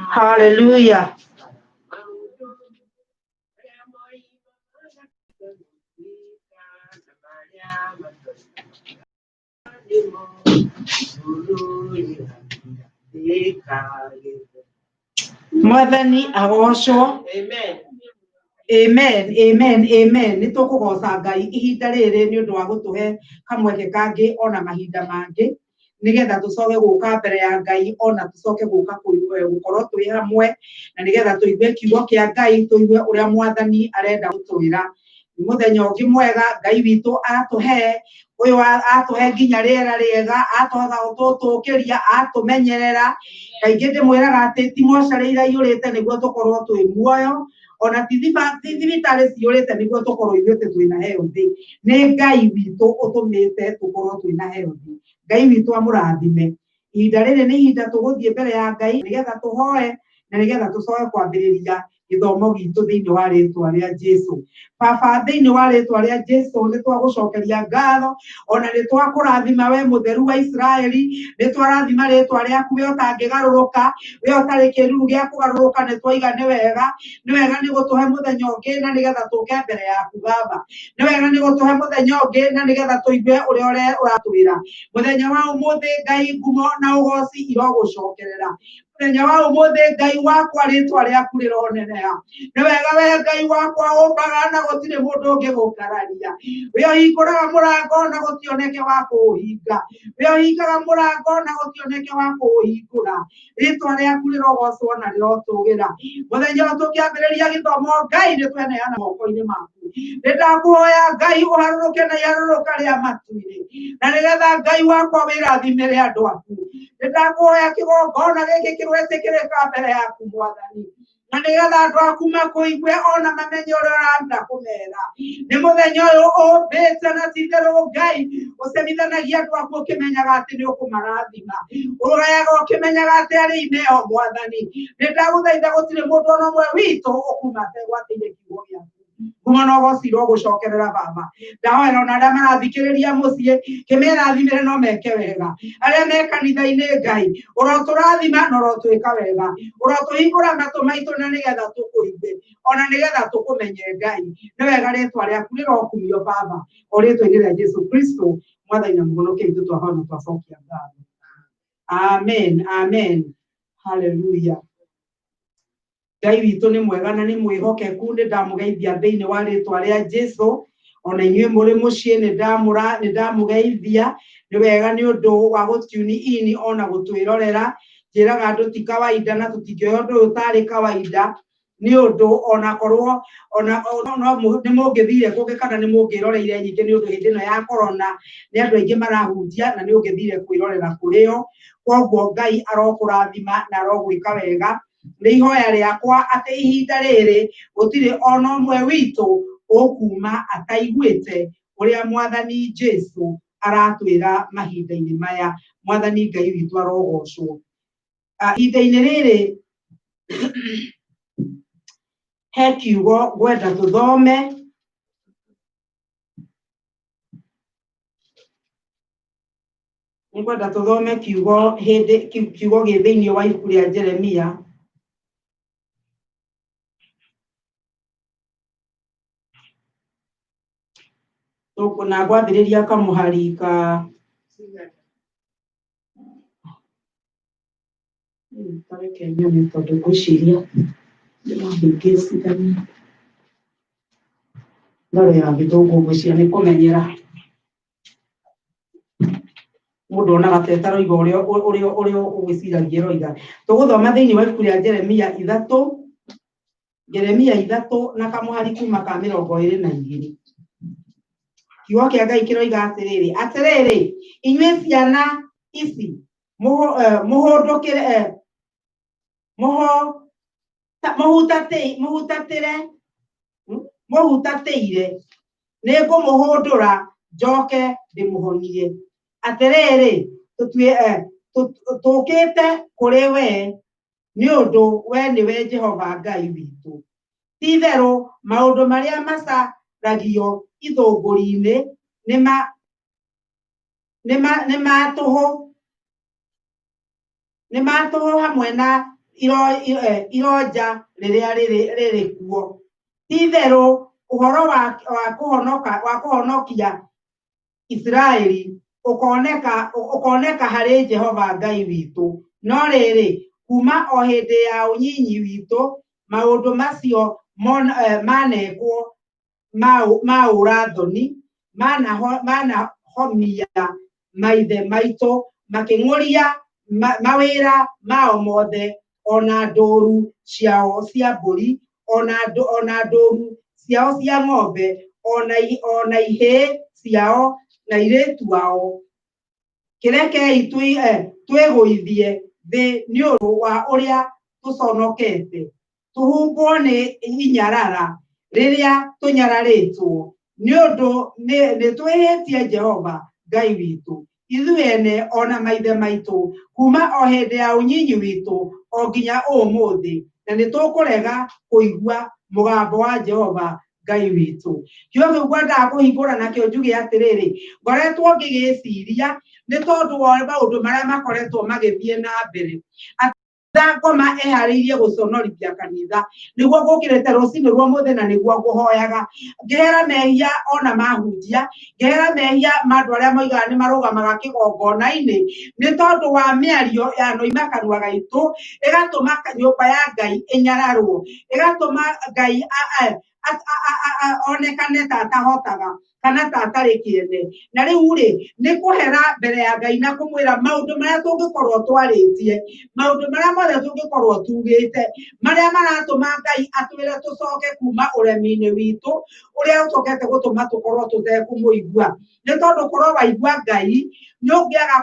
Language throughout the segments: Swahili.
Hallelujah. Mwathani agocwo. Amen. Amen, amen, amen. Nitukugoca Ngai ihinda riri ni undu wa gutuhe kamweke kangi ona mahinda mangi nigetha tucoke guka mbere ya Ngai ona tucoke guka gukorwo twi hamwe na nigetha tuigue kiugo kia Ngai tuigue uria Mwathani arenda gutwira. Muthenya ungi mwega Ngai witu atuhe uyu atuhe nginya riera riega atoga gututukiria atumenyerera kaingi ndimwiraga ati ti mocarä iraiyurite niguo tukorwo twi muoyo ona thibitarä ciurite niguo tukorwo ithuĩ twina healthy nĩ Ngai witũ ũtũmĩte tukorwo twina healthy. Ngai witũ amũrathime. Ihinda rĩrĩ nĩ ihinda tũgũthiĩ mbere ya Ngai nĩgetha tũhoe na nĩgetha tũcoke kwambĩrĩria gĩthomo gitũ thĩinĩ wa rĩtwa rĩa Jesũ. Baba thĩinĩ wa rĩtwa rĩa Jesũ nĩ twagũcokeria ngatho ona nĩ twakũrathima we mũtheru wa Israeli nĩ twarathima rĩtwa rĩaku we ũtangĩgarũrũka we ũtarĩ kĩruru gĩa kũgarũrũka nĩ twoiga nĩ wega nĩ gũtũhe mũthenya ũngĩ na nĩgetha tũke mbere yaku Baba nĩ wega nĩ gũtũhe mũthenya ũngĩ na nĩgetha tũigue ũrĩa ũratwĩra mũthenya wa ũmũthĩ Ngai ngumo na ũgoci irogũcokerera mũthenya wa ũmũthĩ Ngai wakwa rĩtwa rĩaku rĩroneneha nĩ wega we Ngai wakwa ũmbaga na gũtirĩ mũndũ ũngĩ gũkararia we ũhingũraga mũrango na gũtioneke wa kũũhinga we ũhingaga mũrango na gũtioneke wa kũũhingũra rĩtwa rĩaku rĩrogocwo na rĩrotũgĩra mũthenya ũyũ tũkĩambĩrĩria gĩthomo Ngai nĩ tweneana moko-inĩ maku nĩ ndakũhoya Ngai ũharũrũke na iharũrũka rĩa matu-inĩ na nĩgetha Ngai wakwa wĩrathimĩre andũ aku nĩ ndakũhoya kĩgongona gĩkĩ kĩrwĩtĩkĩrĩka mbere yaku Mwathani na nĩgetha andũ aku makũigue ona mamenye ũrĩa ũrenda kũmera nĩ mũthenya ũyũ ũmbĩte na ti-itherũ Ngai ũcerithanagia andũ aku ũkĩmenyaga atĩ nĩ ũkũmarathima ũgayaga ũkĩmenyaga atĩ arĩ ineo Mwathani nĩ ndagũthaitha gũtirĩ mũndũ ona ũmwe witũ ũkuma ategwatĩire kiugo gĩaku ngumo na ũgoci irogũcokerera Baba ndahoera ona arĩa marathikĩrĩria mũciĩ kĩmerathimĩre no meke wega arĩa me kanitha-inĩ Ngai ũrotũrathima na ũrotwĩka wega ũrotũhingũra matũ maitũ na nĩgetha tũkũigue ona nĩgetha tũkũmenye Ngai nĩ wega rĩtwa rĩaku rĩrokumio Baba o rĩtwa-inĩ rĩa Jesũ Kristo Mwathani na mũhonokia witũ twahoya na twacokia ngatho. Amen, amen, hallelujah. Ngai witũ nĩ mwega na nĩ mwĩhokeku nĩ ndamũgeithia thĩinĩ wa rĩtwa rĩa Jesũ ona inyuĩ mũrĩ mũciĩ nĩ ndamũgeithia nĩ wega nĩ ũndũ wa gũtune in ona gũtwĩrorera njĩraga andũ ti kawaida na tũtingĩoya ũndũ ũyũ tarĩ kawaida nĩ ũndũ ona korwo ona nĩ mũngĩthire kũngĩ kana nĩ mũngĩroreire nyingĩ nĩ ũndũ hĩndĩ ĩno ya corona nĩ andũ aingĩ marahunjia na nĩ ũngĩthire kwĩrorera kũrĩo koguo Ngai arokũrathima na arogwĩka wega nĩ ihoya rĩakwa atĩ ihinda rĩrĩ gũtirĩ ona ũmwe witũ ũkuma ataiguĩte ũrĩa Mwathani Jesũ aratwĩra mahinda-inĩ maya Mwathani Ngai witũ arogocwo. Ihinda-inĩ rĩrĩ he kiugo ngwenda tũthome ngwenda tũthome kiugo gĩ thĩinĩ wa ibuku rĩa Jeremia na ngwambĩrĩria kamũhari ka tareke nyone tondũ ngwĩciria ndĩmahĩngĩcithania ndore ya gĩthũngũ ngwĩciria nĩ kũmenyera mũndũ onaga tetaroiga ũrĩa ũgwĩciragia roiga tũgũthoma thĩinĩ wa ibuku rĩa Jeremia 3 na kamũhari kuma ka 22. Kiugo kĩa Ngai kĩroiga atĩrĩrĩ inyuĩ ciana ici mũhũndũkĩre mũhutatĩire nĩ ngũmũhũndũra njoke ndĩmũhonie atĩrĩrĩ tũkĩte kũrĩ we nĩ ũndũ we nĩwe Jehova Ngai witũ ti-itherũ maũndũ marĩa macaragio ithũngũri-inĩ nĩ matũhũ hamwe na ironja rĩrĩa rĩrĩ kuo. Ti-itherũ ũhoro wa kũhonokia Israeli ũkoneka harĩ Jehova Ngai witũ. No rĩrĩ, kuma o hĩndĩ ya ũnyinyi witũ, maũndũ macio manekwo ma ũrathoni, manahomia maithe maitũ, makĩng'ũria mawĩra mao mothe, ona ndũũru ciao cia mbũri, ona ndũũru ciao cia ng'ombe, ona ihĩĩ ciao na airĩtu ao. Kĩrekei twĩgũithie thĩ nĩ ũndũ wa ũrĩa tũconokete, tũhumbwo nĩ inyarara rĩrĩa tũnyararĩtwo, nĩ ũndũ nĩ twĩhĩtie Jehova Ngai witũ, ithuĩ ene ona maithe maitũ, kuma o hĩndĩ ya ũnyinyi witũ o nginya ũmũthĩ, na nĩ tũkũrega kũigua mũgambo wa Jehova Ngai witũ. Kĩo kĩu ngwendaga kũhingũra nakĩo njuge atĩrĩrĩ, ngoretwo ngĩgĩciria nĩ tondũ wa maũndũ marĩa makoretwo magĩthiĩ na mbere, ngoma eharĩirie gũconorithia kanitha, nĩguo gũkĩrĩte rũcinĩ rwa mũthĩ na nĩguo ngũhoyaga, ngĩhera mehia ona mahunjia, ngĩhera mehia andũ arĩa moigaga nĩ marũgamaga kĩgongona-inĩ, nĩ tondũ wa mĩario ya noima kanua gaitũ, ĩgatũma nyũmba ya Ngai ĩnyararwo, ĩgatũma Ngai onekane ta atahotaga kana ta atarĩ kĩene. Na rĩu rĩ, nĩ kũhera mbere ya Ngai na kũmwĩra maũndũ marĩa tũngĩkorwo twarĩtie, maũndũ marĩa mothe tũngĩkorwo tugĩte, marĩa maratũma Ngai atwĩre tũcoke kuma ũremi-inĩ witũ ũrĩa ũcokete gũtũma tũkorwo tũtekũmũigua. Nĩ tondũ korwo waigua Ngai, nĩ ũngĩaga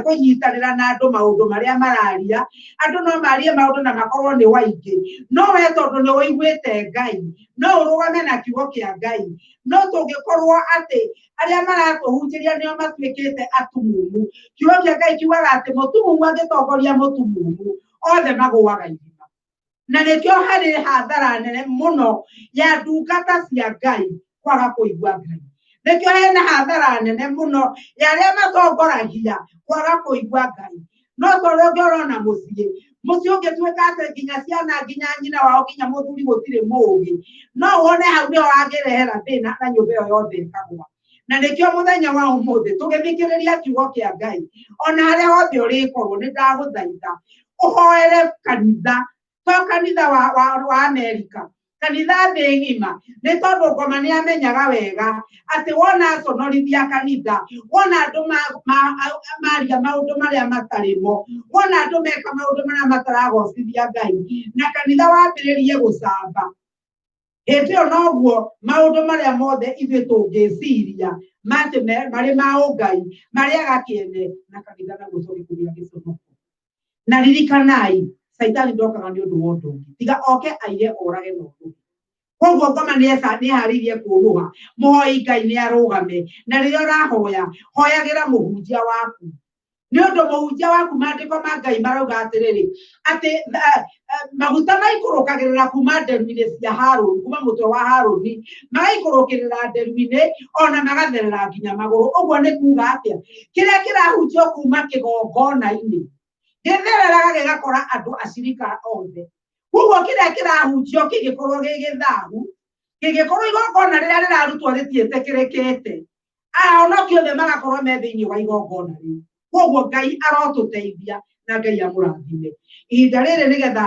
kũnyitanĩra na andũ maũndũ marĩa mararia. Andũ no marie maũndũ na makorwo nĩ waingĩ, no we tondũ nĩ ũiguĩte Ngai, no ũrũgame na kiugo kĩa Ngai. No tũngĩkorwo atĩ arĩa maratũhunjĩria nĩo matuĩkĩte atumumu, kiugo kĩa Ngai kiugaga atĩ mũtumumu angĩtongoria mũtumumu, othe magũaga irima. Na nĩkĩo harĩ hathara nene mũno ya ndungata cia Ngai kwaga kũigua Ngai. Nĩkĩo hena hathara nene mũno ya arĩa matongoragia kwaga kũigua Ngai. No tondũ ũngĩrona mũciĩ ũngĩtuĩka atĩ nginya ciana, nginya nyina wao, nginya mũthuri gũtirĩ mũũgĩ, no wone hau nĩho angĩrehera thĩna na nyũmba ĩyo yothe ĩkagũa. Na nĩkĩo mũthenya wa ũmũthĩ tũgĩthikĩrĩria kiugo kĩa Ngai, ona harĩa hothe ũrĩkorwo, nĩ ndagũthaitha ũhoere kanitha, to kanitha wa Amerika, kanitha thĩ ng'ima, nĩ tondũ ngoma nĩ amenyaga wega atĩ wona aconorithia kanitha, wona andũ maria maũndũ marĩa matarĩ mo, wona andũ meka maũndũ marĩa mataragocithia Ngai, na kanitha wambĩrĩrie gũcamba, hĩndĩ ĩyo noguo maũndũ marĩa mothe ithuĩ tũngĩciria marĩ ma ũngai marĩaga kĩene, na kanitha naguo tũgĩkũria gĩconoko. Na ririkanai, Saitani ndokaga nĩ ũndũ wa ũndũ ũngĩ, tiga oke aiye orage na ũndũ. Koguo ngoma nĩ eharĩirie kũrũa, mũhoi Ngai nĩ arũgame, na rĩrĩa ũrahoya, hoyagĩra mũhunjia waku, nĩ ũndũ mũhunjia waku maandĩko ma Ngai marauga atĩrĩrĩ, atĩ maguta maikũrũkagĩrĩra kuma nderu-inĩ cia Harũni, kuma mũtwe wa Harũni, magaikũrũkĩrĩra nderu-inĩ ona magatherera nginya magũrũ. Ũguo nĩ kuuga atĩa? Kĩrĩa kĩrahunjio kuma kĩgongona-inĩ gĩthereraga gĩgakora andũ acirika othe. Koguo kĩrĩa kĩrahunjio kĩngĩkorwo gĩ gĩthahu, kĩngĩkorwo igongona rĩrĩa rĩrarutwo rĩtiĩtĩkĩrĩkĩte, ahonoki othe magakorwo me thĩinĩ wa igongona rĩu. Koguo Ngai arotũteithia na Ngai amũrathime. Ihinda rĩrĩ nĩgetha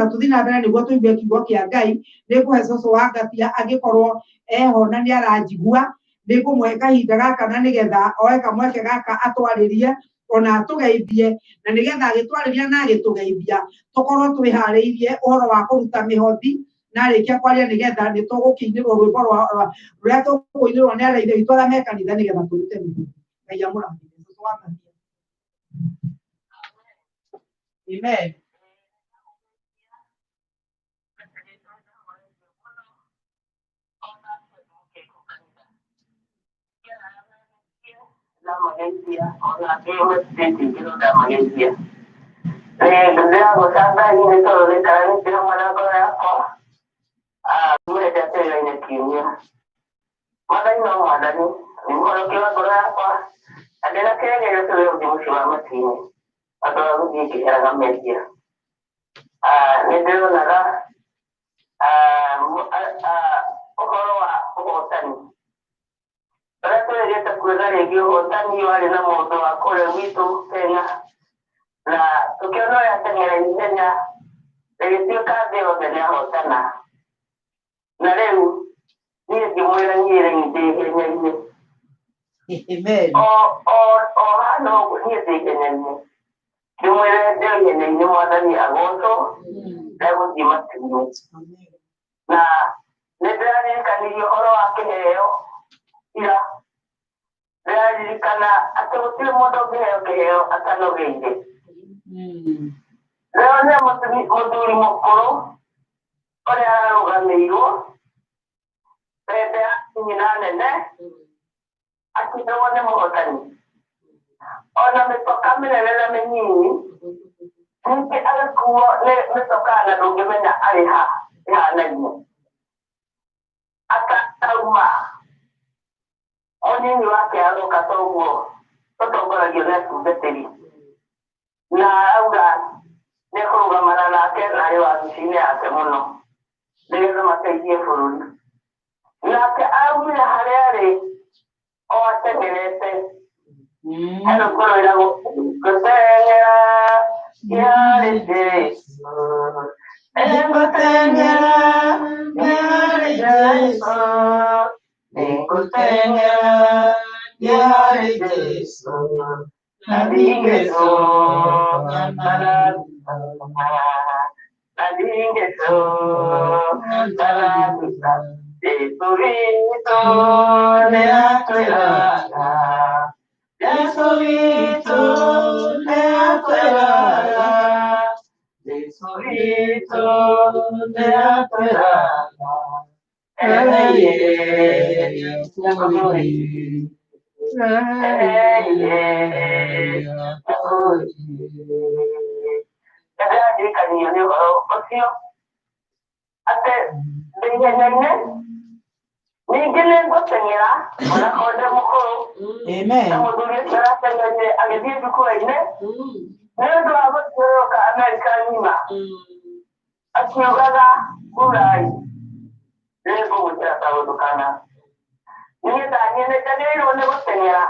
tũthiĩ na mbere nĩguo tũigue kiugo kĩa Ngai, nĩngũhe cũcũ wa Ngatia angĩkorwo eho na nĩ aranjigua, nĩngũmũhe kahinda gaka na nĩgetha oe kamweke gaka atwarĩrie ona atũgeithie, na nĩgetha agĩtwarĩria na agĩtũgeithia tũkorwo twĩharĩirie ũhoro wa kũruta mĩhothi, na arĩkia kwaria nĩgetha nĩ tũgũkĩinĩrwo rwĩmbo rũrĩa tũkũinĩrwo nĩ arĩa ithe witũ arĩa me kanitha nĩgetha tũrute mĩhothi. Ngai amũrathime. Cũcũ wa Ngatia. Amen. La Malaysia, ona kewe sisi kilo da Malaysia. Ndio gosanda ni solo le kani ndio mwana kwa yako. Mwe date ya ni kimya. Mada ina mada ni mwana kwa yako. ndena kenya yo yo dimushwa matini ato ngi ki era media ndio naga hotani rato ya takwenda regio hotani wale na moto wa kole wito Kenya na tukiona ya Kenya Kenya ndio kazi ya Kenya hotana na leo ni jumuiya nyingine ndio Amen. Hano ni Kenya jumuiya ndio ni mwadani agosto leo dimatino na nedani kanio horo akeheo ila nedani kana atotile modo geheo atano genge leo ne moduri mokoro ore arugameiro bebe nyinane ne akidoone mohotani ona metoka minelele menyini niki alikuwa metoka na nungemenya aliha ihananye akauma onini wake aroka toguo totongoragio nĩ atungatĩri na auga nĩkũrũgamana nake narĩ wabici-inĩ yake mũno nĩgetha mateithie bũrũri nake aumire harĩa arĩ o atengerete hena ngoro ĩragwo gũteng'era yarĩ Jesũ ngũteng'era yarĩ Jesũ ngũteng'era yarĩ Jesũ nadingesonga ndalagusa Jesũ witũ nĩatwĩraga Jesũ witũ nĩatwĩraga Jesũ witũ nĩatwĩraga ndĩraririkania nĩ ũhoro ũcio atĩ ndĩihenyaine ningĩ nĩ ngũteng'era ona konde mũkũrũ na mũthuri ũcio arateng'erire agĩthiĩ thukuru-inĩ nĩ ũndũ wa gũthiũrũrũka Amerika ng'ima akiugaga Burai nĩ ngũgwĩkĩra kaũndũ kana nĩgetha niĩ nĩ njagĩrĩirwo nĩ gũteng'era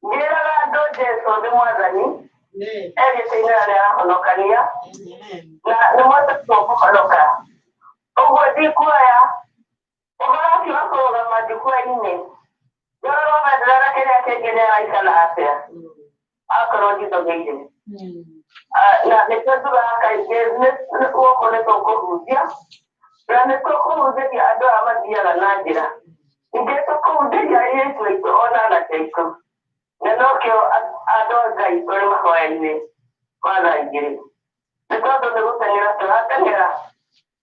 ngĩraga andũ Jesũ nĩ mwathani egĩtĩ-inĩ na nĩarahonokania na nĩ mwatũtwo kũhonoka ũguo ndikuoya ũhoro ũcio wa kũrũgama njukua-inĩ ngororwo menderera kĩrĩa kĩngĩ nĩaraikara atĩa akorwo njithũgĩire na nĩkĩo njugaga kaingĩ gũkũ nĩtũkũhunjia na nĩtũkũhunjĩria andũ aya mathiaga na njĩra ningĩ tũkũhunjĩria airĩtu aitũ ona anake aitũ na nokĩo andũ a Ngai tũrĩ mahoya-inĩ ma thaa igĩrĩ nĩ tondũ nĩ gũteng'era tũrateng'era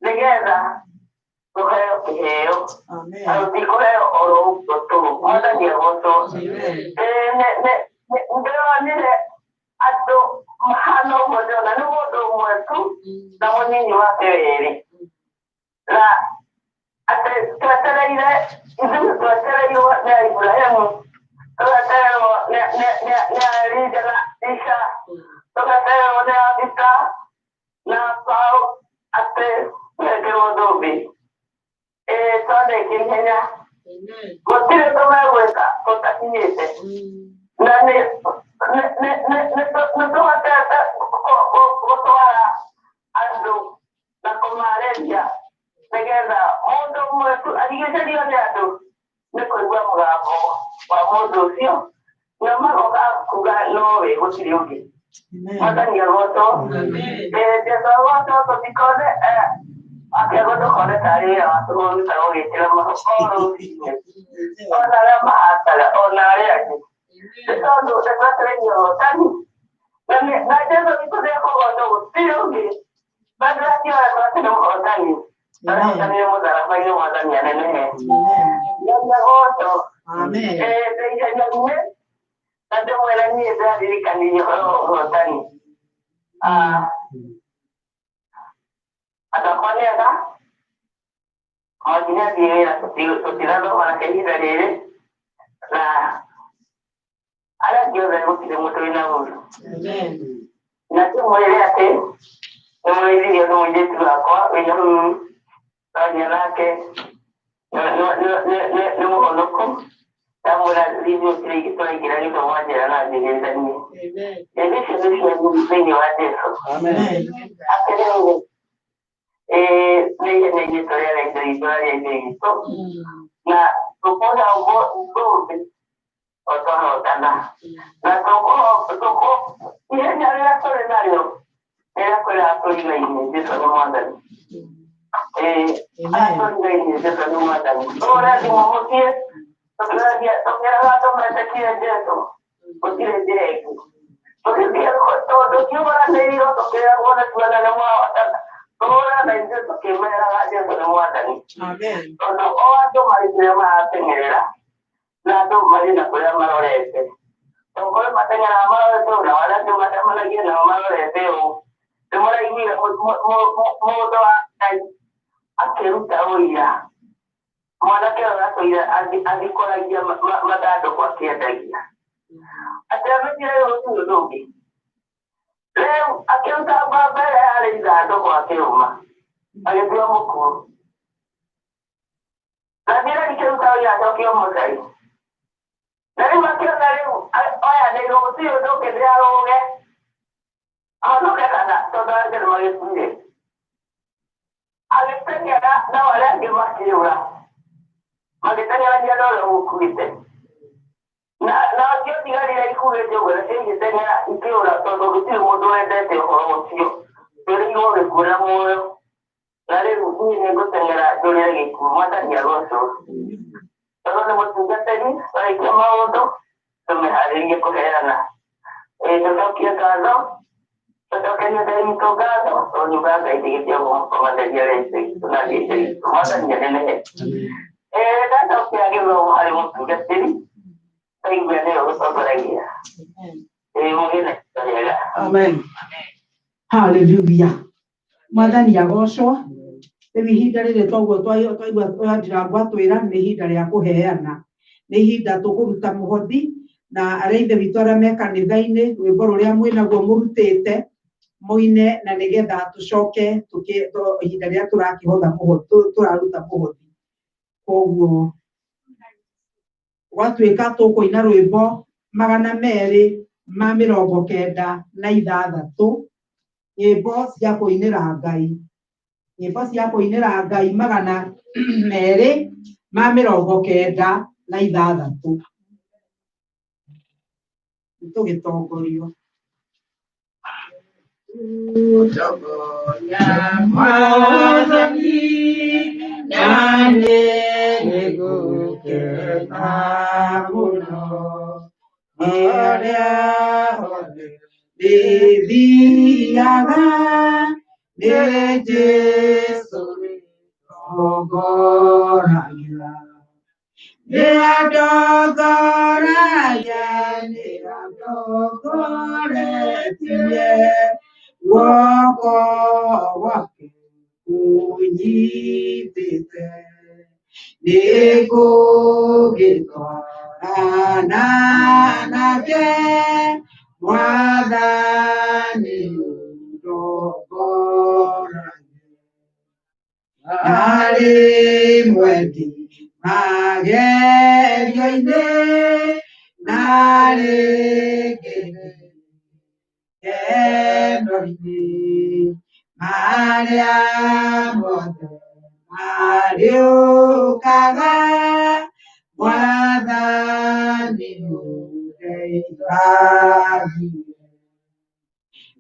nĩgetha tũheo kĩheo na tũtikũheo oro ũguo tũ mwathani agocwo ndĩronire andũ mahana ũguo ndĩrona nĩ mũndũ ũmwe tu na mũnini wake werĩ na atĩ twetereire ithuĩ twetereirwo nĩ Iburahĩmu tũgetererwo nĩ Elija na Elisha tũgetererwo nĩ Abita na Paul atĩ twengerwo thũmbĩ twandĩke ihenya gũtirĩ tũmegwĩka tũtakinyĩte na nĩtũhotete gũtwara andũ na kũmarĩria nĩgetha mũndũ ũmwe tu arigicĩrio nĩ andũ nĩ kũigua mũgambo wa mũndũ ũcio na magoka kuga nowe gũtirĩ ũngĩ mwathani agocwo Jesũ agocwo tũtikone akĩagwo tũkone tarĩ wĩra wa tũgũgĩka gũgĩkĩra mahoro rũcinĩ ona arĩa mahacaga ona arĩa angĩ nĩ tondũ nĩtwetereirie ũhotani na Jesũ witũ nĩekũgocwo gũtirĩ ũngĩ bandĩrakĩoya twatĩ nĩ mũhotani arahotani nĩ mũtharaba-inĩ mwathani anenehe ngai agocwo ndĩihenyaine na ndĩmwĩre niĩ ndĩraririkanirie ũhoro wa ũhotani andũ akwa nĩ ega onginya thiĩ wĩra tũtirathoma nake ihinda rĩrĩ na arĩa la gutire muto ina uru. Amen. Na tumwele ate mwezi yo no nje twakwa ina kanya lake no monoko tamura livyo kile kitoi kile kwa moja na ndigenda ni. Amen. Ndio sisi ni wateso. Amen. Akelele neye tolea la historia ndio na tukoza ugo otono tanda na toko ile nyala tole nayo era kwa toli na ine ndio no mwanda toli na ine ndio no mwanda ora di momotie tokera dia tokera la to matakia ndio otile direct porque dia todo kiwa na ndio tokera ona tuana na mwa Ora na nje tukemera haja kwa mwandani. Amen. Ono oato maliziama atengerera. Na ndo malina kwa marorete. Tokole matengera marorete na wala ndo matamana kia na marorete o. Tumora hivi modo akeruta oya. Mwana kero rato ya adikola ya madado kwa kiadagia. Atamekira yote ndogi. Leo akiuta baba aliza ndo akiuma alikuwa mkuu na bila nikiuta ya tokio mozai na makio na leo aya ndio sio ndo kedea roge ano kana toda ndio mwenye alipenya na wala ndio makiura magitanya ndio ndo ukuite na ndio digari la ikule ndio wala sisi tena ikiura todo kitu modo endete ho sio ndio ni kula moyo Lale ni nego tengera dole lagi kumata dia goso. Kalau nemu tugas tadi, saya kema untuk semehari ini kohena. Tetap kia kado, tetap kena dari mito kado. Kalau juga kayak dia mau komanda dia lagi, lagi jadi komanda dia nenek. Tetap kia dia mau hari mau tugas tadi, saya biarnya harus apa lagi ya. Mungkin ya. Amen. Hallelujah. Mwathani agocwo rĩu ihinda rĩrĩ twaigua twatira gwatwĩra nĩ ihinda rĩa kũheana nĩ ihinda tũkũruta mũhothi na arĩa ithe witũ arĩa me kanitha-inĩ rwĩmbo rũrĩa mwĩnaguo mũrutĩte mũine na nĩgetha tũcoke ihinda rĩrĩa tũraruta mũhothi koguo gwatuĩka tũkũina rwĩmbo 296 nyĩmbo cia kũinĩra Ngai 296 tũgĩtongorio wako wake unyitite nikugitwarana nake mwathani ndongorage arĩ mwendi magerio-inĩ narĩ ngeno-inĩ marĩa mothe mariũkaga mwathani ũndeithagie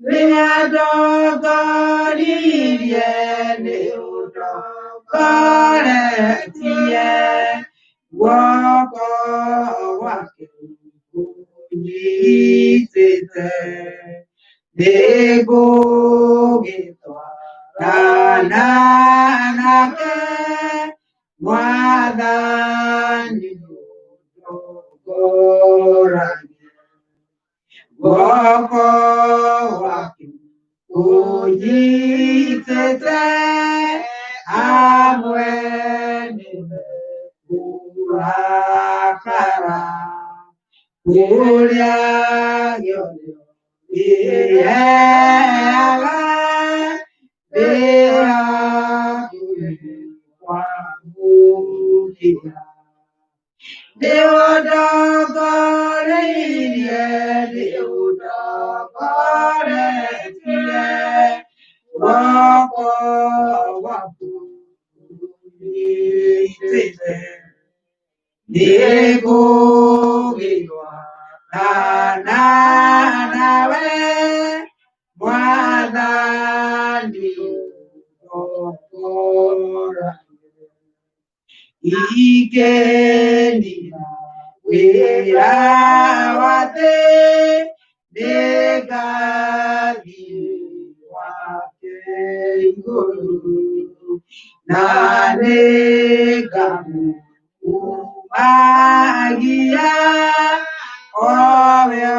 rĩrĩa ndongoririe nĩ ũndongoretie guoko gwake ũnyitĩte nĩngũgĩtwarana nake mwathani ũndongoragie guoko gwake ũnyitĩte hamwe nĩwe kurakara Gloria, Igenina wirawate negadi wake guru nanegamu umagia ovyo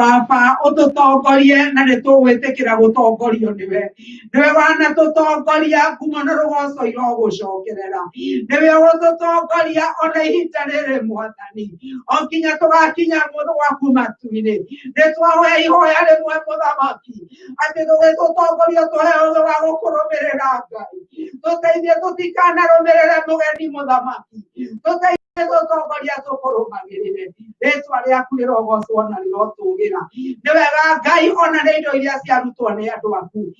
Papa, ototongorie na nitugwitikira gutongorio niwe wana tutongoria kuma na rugoco irogucokerera niwe ututongoria ona ihinda riri mwathani onginya tugakinya mundu waku matu-ini nitwahoya ihoya rimwe muthamaki ati tugitutongoria tuhe uthu wa gukurumirira Ngai tuteithie tutikanarumirire mugeni muthamaki tuteithie tutongoria tukurumagirire ritwa riaku rirogocwo na rirotugira ni wega Ngai ona ni indo iria ciarutwo ni andu aku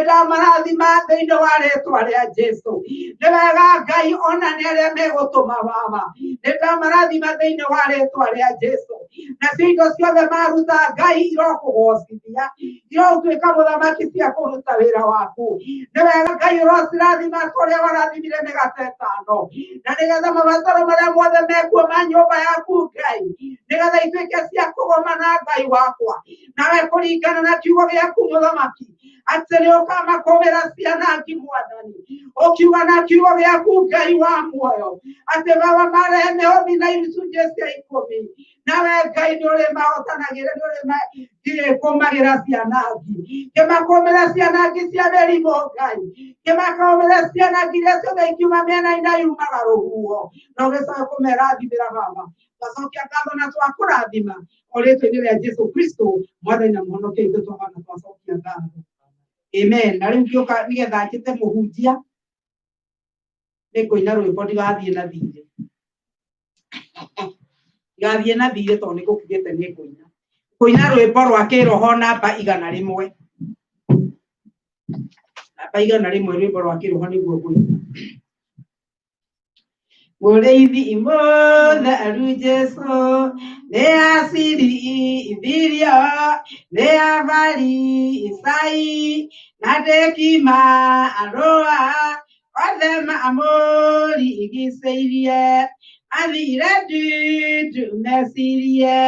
ndamarathima thiini wa ritwa ria Jesu ni wega Ngai ona ni aria megutuma baba ndamarathima thiini wa ritwa ria Jesu na indo ciothe maruta Ngai irokugocithia irotuika muthamaki cia kuruta wira waku ni wega Ngai urocirathima kuria warathimire migate ĩtano na nigetha mabataro maria mothe mekuo ma nyumba yaku Ngai nigetha ituike cia kugoma na Ngai wakwa nawe kuringana na kiugo giaku muthamaki ati ni ukamakumira ciana ngi mwathani ukiuga na kiugo giaku Ngai wa muoyo ati baba marehe mĩhothi na icunjĩ cia 10 nawe Ngai ni uri mahotanagira ni uri kumagira ciana ngi kimakumira ciana ngi cia mĩrimũ Ngai kimakumira ciana ngi iria ciothe ikiuma mĩena-inĩ yumaga rũhuho na ũgĩcoka kũmerathimĩra baba twacokia ngatho na twakũrathima o rĩtwa-inĩ rĩa Jesu Kristo mwathani na mũhonokia witũ twabana twacokia ngatho amen na rĩu ngĩũka nĩgetha njĩte mũhunjia nĩngũina rwĩmbo ndigathiĩ na thirĩ ndigathiĩ na thirĩ tondũ nĩngũkugĩte nĩngũina rwĩmbo rwa kĩroho namba 100 namba 100 rwĩmbo rwa kĩroho nĩguo ngũina Mũrĩithi mũtheru Jesu nĩ aciri ithirio nĩ abari Isai na ndĩkima arũa othe mamũrigicĩirie athire ndundu mecirie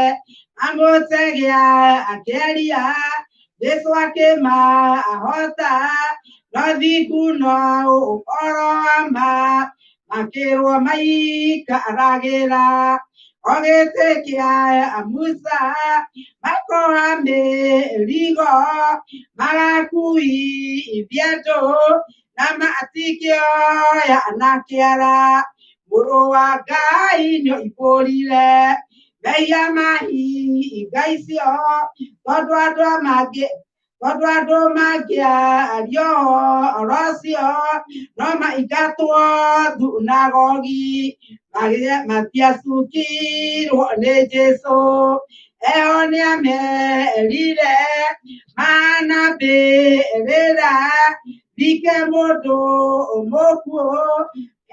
amũtegia akĩaria Jesu akĩmahota no thingu no ũhoro wa ma makĩrwo maikaragira ogĩtĩkia Musa makoha mĩrigo magakuithia andũ na matikĩoya na kĩara mũrũ wa Ngai nĩoimbũrire mehia mahinga icio tondũ andũ mangĩario ũhoro ũcio no maingatwo thunagogi matiasukirwo nĩ Jesũ eonia merire manambĩrĩra thike mũndũ mũkuũ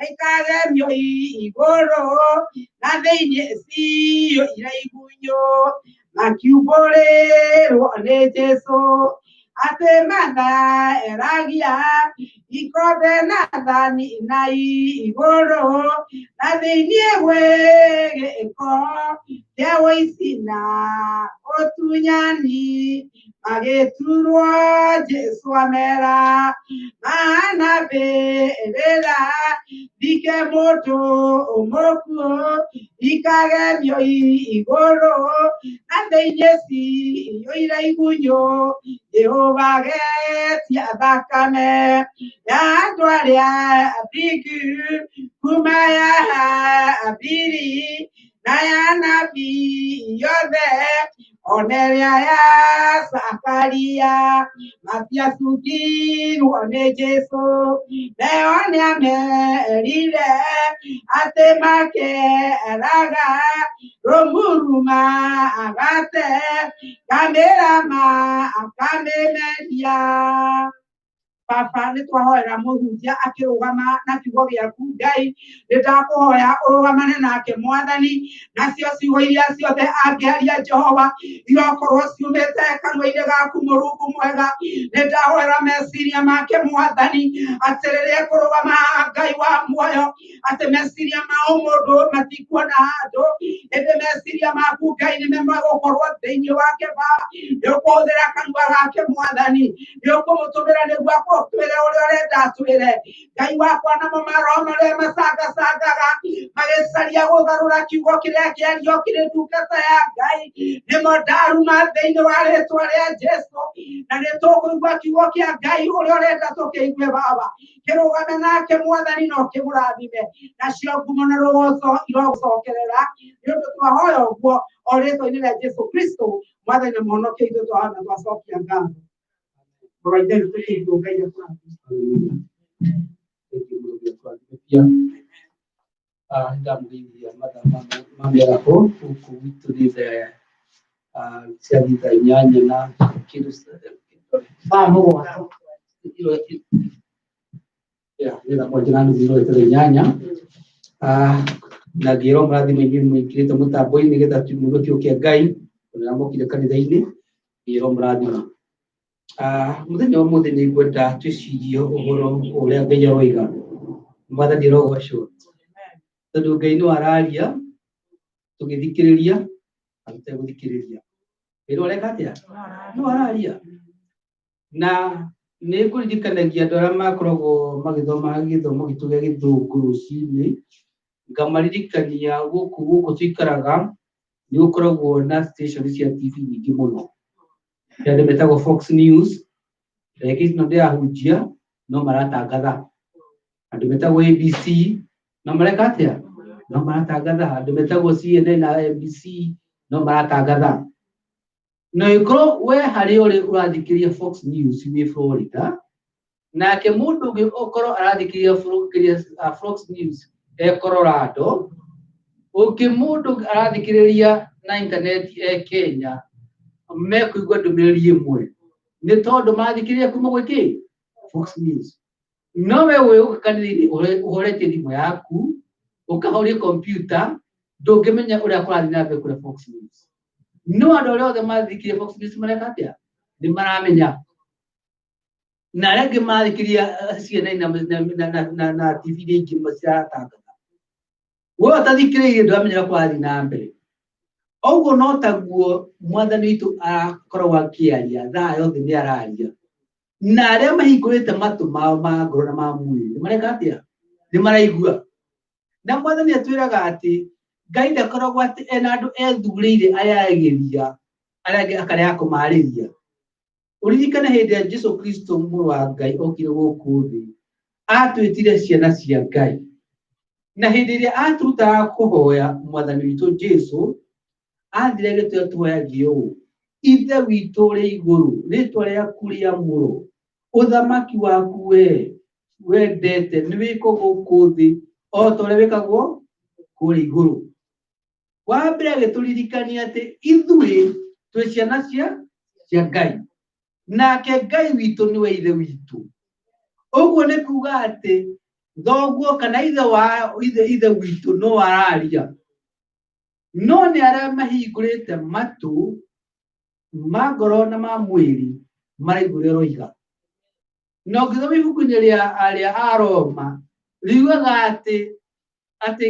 ikagemio igũrũ na thĩinĩ ciyo iraigunyũ makiumbũrĩrwo nĩ Jesũ atĩ matheragia ikombe na thani na igũrũ na thĩinĩ gwĩgĩko kĩa ũici na ũtunyani magĩturwo Jesũ amera manambĩrĩra thike mũndũ mũkuũ ikagemio igũrũ na thĩinĩ ciyo iraigunyũ Jehova getia thakame ya andũ arĩa athingu kuma ya Habili na ya nabii yothe oneria ya Zakaria matiacukirwo nĩ Jesũ neo nĩamerire atĩ makeraga rũmuruma agate kamĩra akamĩmeria. Baba nĩ twahoera mũhunjia akĩrũgama na kiugo gĩaku Ngai nĩ ndakũhoya ũrũgamane nake Mwathani nacio ciugo iria ciothe angĩaria Jehova irokorwo ciumĩte kanua-inĩ gaku Mũrungu mwega nĩ ndahoera meciria make Mwathani atĩ rĩrĩa kũrũgama Ngai wa muoyo atĩ meciria ma mũndũ matikuona handũ ĩndĩ meciria maku Ngai nĩ megũkorwo thĩinĩ wake Baba nĩ ũkũhũthĩra kanua gake Mwathani nĩ ũkũmũtũmĩra nĩguo twĩre ũrĩa ũrenda twĩre Ngai wakwa namo maroho marĩa macangacangaga magĩcaria gũgarũra kiugo kĩrĩa kĩario kĩrĩ ndungata ya Ngai nĩmo ndaruma thĩinĩ wa rĩtwa rĩa Jesũ na nĩ tũkũigua kiugo kĩa Ngai ũrĩa ũrenda tũkĩigue Baba kĩrũgame nake Mwathani no kĩmũrathime nacio ngumo na rũgũco irogũcokerera nĩ ũndũ twahoya ũguo o rĩtwa-inĩ rĩa Jesũ Kristo Mwathani na mũhonokia ithuĩ twahana twacokia ngatho. Ndamũgeithia mathaa mamĩaraho gũkũ gwitũ nĩ cia thitha inyanya na kĩndũ nĩgetha mwanja na nuthu iroetere inyanya na ngĩrwo mũrathime inyuĩ mũingĩrĩte mũtambo-inĩ nĩgetha tumuigue kiugo kĩa Ngai ũrĩa mokire kanitha-inĩ ngĩrwo mũrathima. Mũthenya wa ũmũthĩ nĩ ngwenda twĩcirie ũhoro ũrĩa Ngai aroiga Mwathani arogocwo tondũ Ngai no araria tũgĩthikĩrĩria na tũtegũthikĩrĩria ĩrĩ ũreka atĩa no araria na nĩ ngũririkanagia andũ arĩa makoragwo magĩthoma gĩthomo gitũ gĩa Gĩthũngũ rũcinĩ ngamaririkania gũkũ tũikaraga nĩ gũkoragwo na station cia TV nyingĩ mũno kĩrĩa metagwo Fox News reke ici no ndĩrahunjia no maratangatha andũ metagwo ABC no mareka atĩa no maratangatha andũ metagwo CNN na MBC no maratangatha na ĩkorwo we harĩ ũrĩ ũrathikĩria Fox News wĩ Florida nake mũndũ ũngĩ ũkorwo arathikĩria Fox News Colorado ũngĩ mũndũ arathikĩrĩria na internet Kenya mekũigua ndũmĩrĩri ĩmwe nĩ tondũ marathikĩrĩria kuma gwĩkĩ Fox News no we ũka kanitha-inĩ ũhoretie thimũ yaku ũkahoria kompiuta ndũngĩmenya ũrĩa kũrathiĩ na mbere kũrĩa Fox News no andũ arĩa othe mathikĩrĩria Fox News mareka atĩa nĩ maramenya na arĩa angĩ mathikĩrĩria CNN na TV iria ingĩ ciratangatha we ũtathikĩrĩirie ndũramenya ũrĩa kũrathiĩ na mbere. Ũguo no taguo Mwathani witũ arakorwo akĩaria thaa yothe nĩ araria na arĩa mahingũrĩte matũ mao ma ngoro na ma mwĩrĩ nĩ mareka atĩa nĩ maraigua na Mwathani atwĩraga atĩ Ngai ndakoragwo atĩ ena andũ ethurĩire aragĩria arĩa angĩ akarega kũmarĩria. Ũririkane hĩndĩ ya Jesũ Kristo mũrũ wa Ngai okire gũkũ thĩ atwĩtire ciana cia Ngai na hĩndĩ ĩrĩa aturutaga kũhoya Mwathani witũ Jesũ athire gĩtũĩa tuoyagio ũũ ithe witũ ũrĩ igũrũ rĩtwa rĩaku rĩamũrwo ũthamaki waku we wendete nĩ wĩkwo gũkũ thĩ o ta ũrĩa wĩkagwo kuri iguru wa mbere agĩtũririkania atĩ ithuĩ twĩ ciana cia Ngai nake Ngai witũ nĩwe ithe witũ. Ũguo nĩ kuuga atĩ thoguo kana ithe witũ no araria, no nĩ arĩa mahingũrĩte matũ ma ngoro na ma mwĩrĩ maraigua ũrĩa aroiga. Na ũngĩthoma ibuku-inĩ rĩa Aroma riugaga atĩ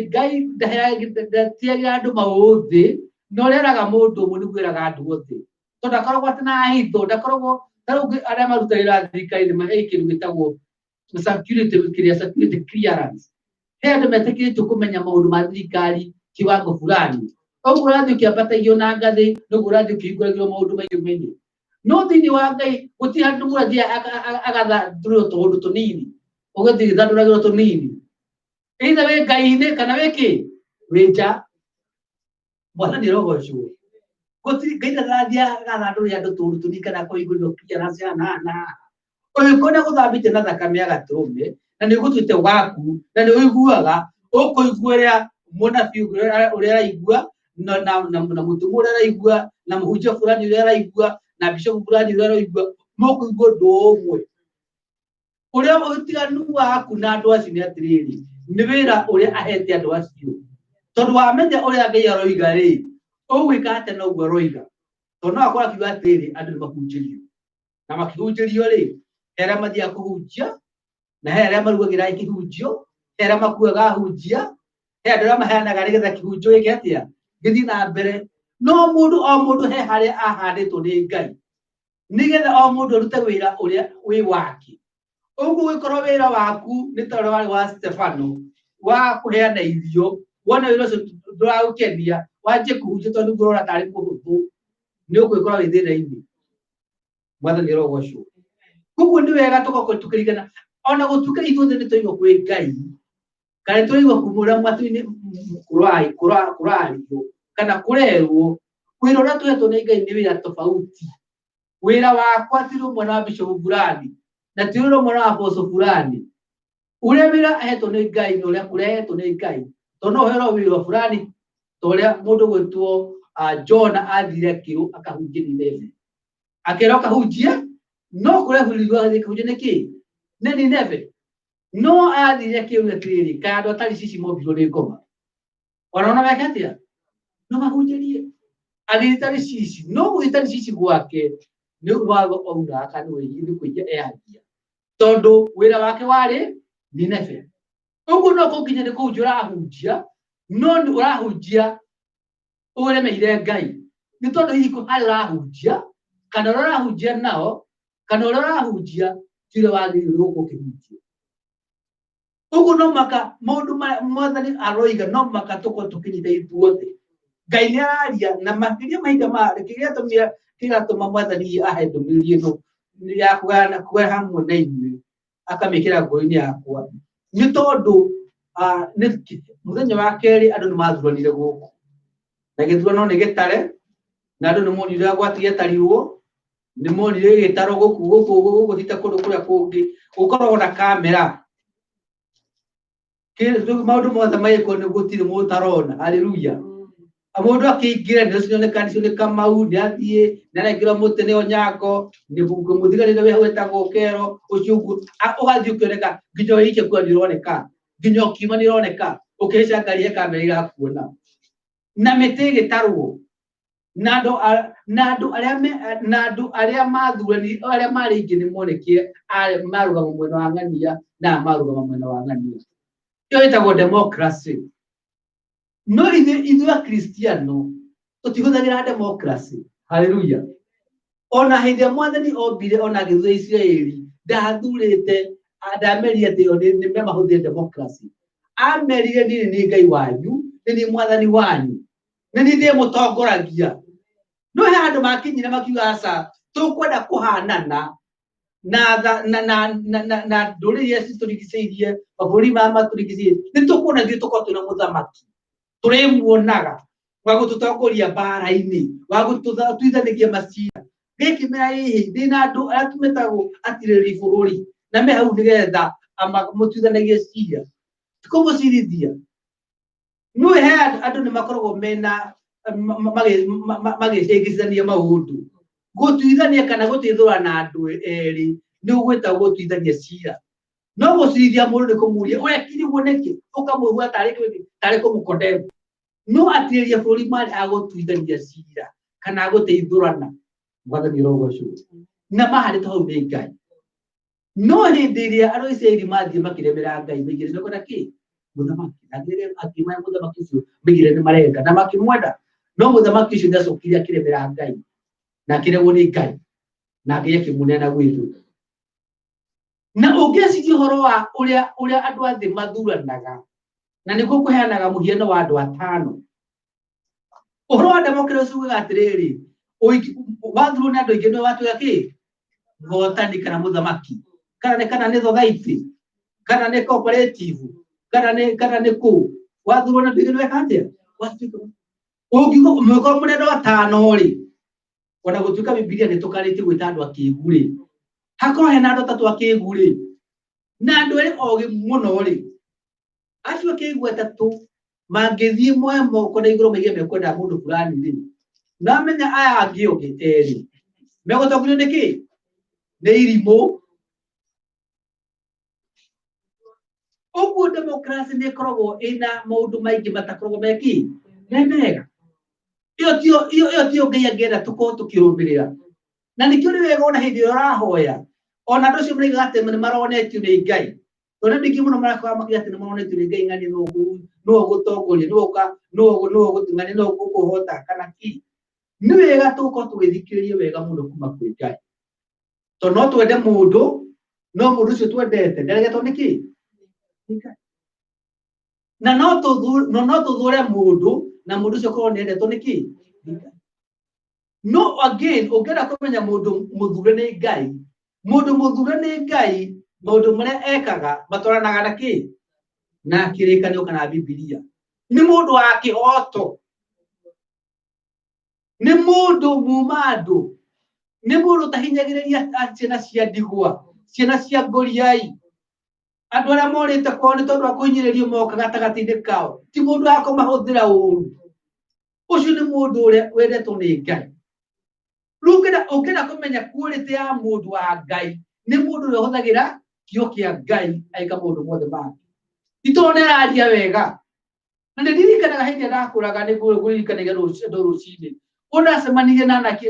Ngai ndatiagĩra andũ maũthĩ, no rĩeraga mũndũ ũmwe nĩguo eraga andũ othe, tondũ ndakoragwo atĩ na hitho, ndakoragwo ta rĩu arĩa marutagĩra thirikari nĩ mahe kĩndũ gĩtagwo security clearance. He andũ metĩkĩrĩtio kũmenya maũndũ ma thirikari kiwango fulani. Ũguo ũrathiĩ ũkĩambatagio na ngathĩ, noguo ũrathiĩ ũkĩhingũragĩrwo maũndũ maingĩ. No thĩinĩ wa Ngai gũtirĩ handũ mũndũ athiĩ agathandũrĩrwo tũũndũ tũnini, ũgathiĩ ũgĩthandũragĩrwo tũnini. Either wĩ Ngai-inĩ kana wĩ wĩ nja. Mwathani arogocwo. Gũtirĩ Ngai ndarathiĩ agathandũrĩra andũ tũũndũ tũnini kana kũhingũrĩrwo clearance ũgĩkorwo nĩ gũthambĩte na thakame ya gatũrũme na nĩ ũgũtuĩte waku na nĩ ũiguaga, ũkũigua ũrĩa mũnabii ũrĩa araigua na mũtumia ũrĩa araigua na mũhunjia fulani ũrĩa araigua na bishop fulani ũrĩa araigua, mũkũigua ũndũ ũmwe. Ũrĩa ũtiganu waku na andũ acio nĩ atĩrĩrĩ, nĩ wĩra ũrĩa ahete andũ acio. Tondũ wamenya ũrĩa Ngai aroiga rĩ, ũgwĩka atĩ noguo aroiga. Tondũ no akorwo akiuga atĩrĩ andũ nĩ mahunjĩrio, na makĩhunjĩrio rĩ, he arĩa mathiaga kũhunjia na he arĩa marugagĩra kĩhunjio, he arĩa makuaga hunjia, he andũ arĩa maheanaga nĩgetha kĩhunjio gĩke atĩa gĩthiĩ na mbere. No mũndũ o mũndũ he harĩa ahandĩtwo nĩ Ngai nĩgetha o mũndũ arute wĩra ũrĩa wĩ wake. Ũguo ũgĩkorwo wĩra waku nĩ ta ũrĩa warĩ wa Stefano wa kũheana irio, wona wĩra ũcio ndũragũkenia, wanjie kũhunjia tondũ nĩguo ũrona tarĩ mũhũthũ, nĩ ũgwĩkora wĩ thĩna-inĩ. Mwathani arogocwo. Koguo nĩ wega tũgakorwo tũkĩririkana ona gũtuĩka ithuothe nĩ tũigwo kwĩ Ngai kana tũigwo kumũra matu-inĩ kũrario kana kũrerwo, wĩra ũrĩa tũhetwo nĩ Ngai nĩ wĩra tofauti. Wĩra wakwa ti rũmwe na bishop fulani na ti rũmwe na apostle fulani. Ũrĩa wĩra ahetwo nĩ Ngai na ũrĩa kũrehetwo nĩ Ngai, tondũ no ũheo wĩra fulani ta ũrĩa mũndũ gwĩtwo Jona athire kĩrũ akahunjia Nineve, akĩrwo akahunjia no kũrehũrirwo akahunjia nĩkĩ nĩ Nineve. No athire kĩrũ atĩrĩrĩ, kaĩ andũ a Tarishishi mombirwo nĩ ngoma, ona meke atĩa no mahunjĩrie. Agĩthiĩ Tarishishi, no gũthiĩ Tarishishi gwake nĩ watho ouna kana nĩ kũingĩ ehagia, tondũ wĩra wake warĩ Nineve. Ũguo no kũnginya nĩ kũhunjia ũrahunjia, no nĩ ũrahunjia ũremeire Ngai, nĩ tondũ hihi harĩa ũrahunjia kana ũrĩa ũrahunjia nao kana ũrĩa ũrahunjia ti ũrĩa wagĩrĩirwo gũkũ ũkĩhunjia. Ũguo no maka maũndũ Mwathani aroiga no maka tũkorwo tũkĩnyita ithuothe. Ngai nĩ araria na makĩria mahinda marĩ kĩgatũma Mwathani ahe ndũmĩrĩri ĩno ya kũgaya hamwe na inyuĩ akamĩkĩra ngoro-inĩ yakwa, nĩ tondũ mũthenya wa kerĩ andũ nĩ mathuranire gũkũ na gĩthurano nĩ gĩtare na andũ nĩ monire gwati gĩtarirwo, nĩ monire gĩtaro gũkũ thita kũndũ kũrĩa kũngĩ gũkoragwo na kamera. Maũndũ mothe magĩkwo nĩ gũtirĩ mũndũ ũtarona. Haleluya. Mũndũ akĩingĩra nĩ cioneka nĩ Kamau nĩ athiĩ nĩ arengerwo mũtĩ nĩ Onyango nĩ mũthiganĩre wĩ hau wetagwo Kero ũcio ũguo ũgathiĩ ũkĩoneka nginya wĩikia kuo nĩ ũroneka, nginya ũkiuma nĩ ũroneka, ũkĩhaica ngari he kamera ĩgakuona na mĩtĩ ĩgĩtarwo na andũ arĩa mathuranire arĩa marĩ aingĩ nĩ monekire marũgama mwena wa ng'ania na marũgama mwena wa ng'ania. Ĩyo ĩtagwo democracy. No ithuĩ Akristiano tũtihũthagĩra democracy. Haleluya. Ona hĩndĩ ĩrĩa Mwathani ombire ona agĩthura Isiraeli ndathurĩte ndamerire atĩ nĩ mahũthĩre democracy. Amerire niĩ nĩ Ngai wanyu, nĩ niĩ Mwathani wanyu, nĩ niĩ ndĩmũtongoragia. No he andũ makinyire makiuga aca tũkwenda kũhanana na ndũrĩrĩ iria citũrigicĩirie mabũrũri maya matũrigicĩirie, nĩ tũkuona ithuĩ tũkorwo twĩna mũthamaki tũrĩmuonaga wa gũtũtongoria mbara-inĩ, wa gũtũtuithanagia macira. Gĩkĩ mera hihi ndĩna andũ arĩa tũmetagwo atirĩrĩ bũrũri na me hau nĩgetha mũtuithanagie cira, ti kũmũcirithia. no he andu ni makoragwo mena magicigicania maundu gutuithania kana gutithura na andu eri ni ugwita gutuithania cira no gucirithia mundu ni kumuria wekiri woneke ukamugwa tari kumukondem no atiria bũrũri mari agutuithania cira kana agũteithũrana mwathani rogoco na mahari to nĩ Ngai no hĩndĩ ĩrĩa andũ Isiraeli mathiĩ makĩremera Ngai maigire nĩ kona kĩ mũthamaki na rĩrĩa akĩmaya mũthamaki ũcio maigire nĩ marenga na makĩmwenda no mũthamaki ũcio ndacokire akĩremera Ngai na akĩregwo nĩ Ngai na Ngai akĩmũneana gwitũ na ũngĩciria ũhoro wa ũrĩa andũ a thĩ mathuranaga na nĩguo kũheanaga mũhiano wa andũ atano ũhoro wa democracy uga atĩrĩrĩ wathurwo nĩ andũ aingĩ nĩ watuĩka kĩ mũhotani kana mũthamaki kana nĩ society kana nĩ cooperative kana nĩ kũ wathurwo nĩ andũ aingĩ nĩ weka atĩa ũngiuga mũkorwo mũnene wa tano rĩ ona gũtuĩka Biblia nĩ tũkarĩtie gwĩta andũ akĩĩgu rĩ hakorwo hena andũ atatũ akĩĩgu rĩ na andũ erĩ ogĩ mũno rĩ acio akĩĩgu atatũ mangĩthiĩ moe moko na igũrũ maige mekwenda mũndũ fulani rĩ na menya aya angĩ ogĩ erĩ megũtongorio nĩ kĩ nĩ irimũ ũguo democracy nĩ ĩkoragwo ĩna maũndũ maingĩ matakoragwo meki me mega ĩyo tio Ngai angĩenda tũkorwo tũkĩrũmĩrĩra na nĩkĩo nĩ wega ona hĩndĩ ĩrĩa ũrahoya ona andũ acio moigaga atĩ nĩ maronetio nĩ Ngai tondũ ndingĩ mũno marakorwo makiuga atĩ nĩ maronetio nĩ Ngai ng'ania no gũtongoria no gũtungania no gũkũhota kana ki nĩ wega tũkorwo tũgĩthikĩrĩria wega mũno kuma kwĩ Ngai tondũ no twende mũndũ no mũndũ ũcio twendete nderegetwo nĩ kĩ na no tũthure mũndũ na mũndũ ũcio korwo nĩ endetwo nĩ kĩ no again ũngĩenda kũmenya mũndũ mũthure nĩ Ngai mũndũ mũthure nĩ Ngai maũndũ marĩa ekaga matwaranaga na kĩ na kĩrĩkanĩro kana Biblia nĩ mũndũ wa kĩhoto nĩ mũndũ muma andũ nĩ mũndũ ũtahinyagĩrĩria ciana cia ndigwa ciana cia ngoriai andũ arĩa morĩte kwao nĩ tondũ wa kũhinyĩrĩrio moka gatagatĩ-inĩ kao ti mũndũ wa kũmahũthĩra ũru ũcio nĩ mũndũ ũrĩa wendetwo nĩ Ngai rĩu ũngĩenda kũmenya quality ya mũndũ wa Ngai nĩ mũndũ ũrĩa ũhũthagĩra kĩo kĩa Ngai aika maũndũ mothe make itũrwo nĩ araria wega na nĩ ndirikanaga hĩndĩ ndakũraga nĩ kũririkanagia rũcinĩ ũndacemanirie na anake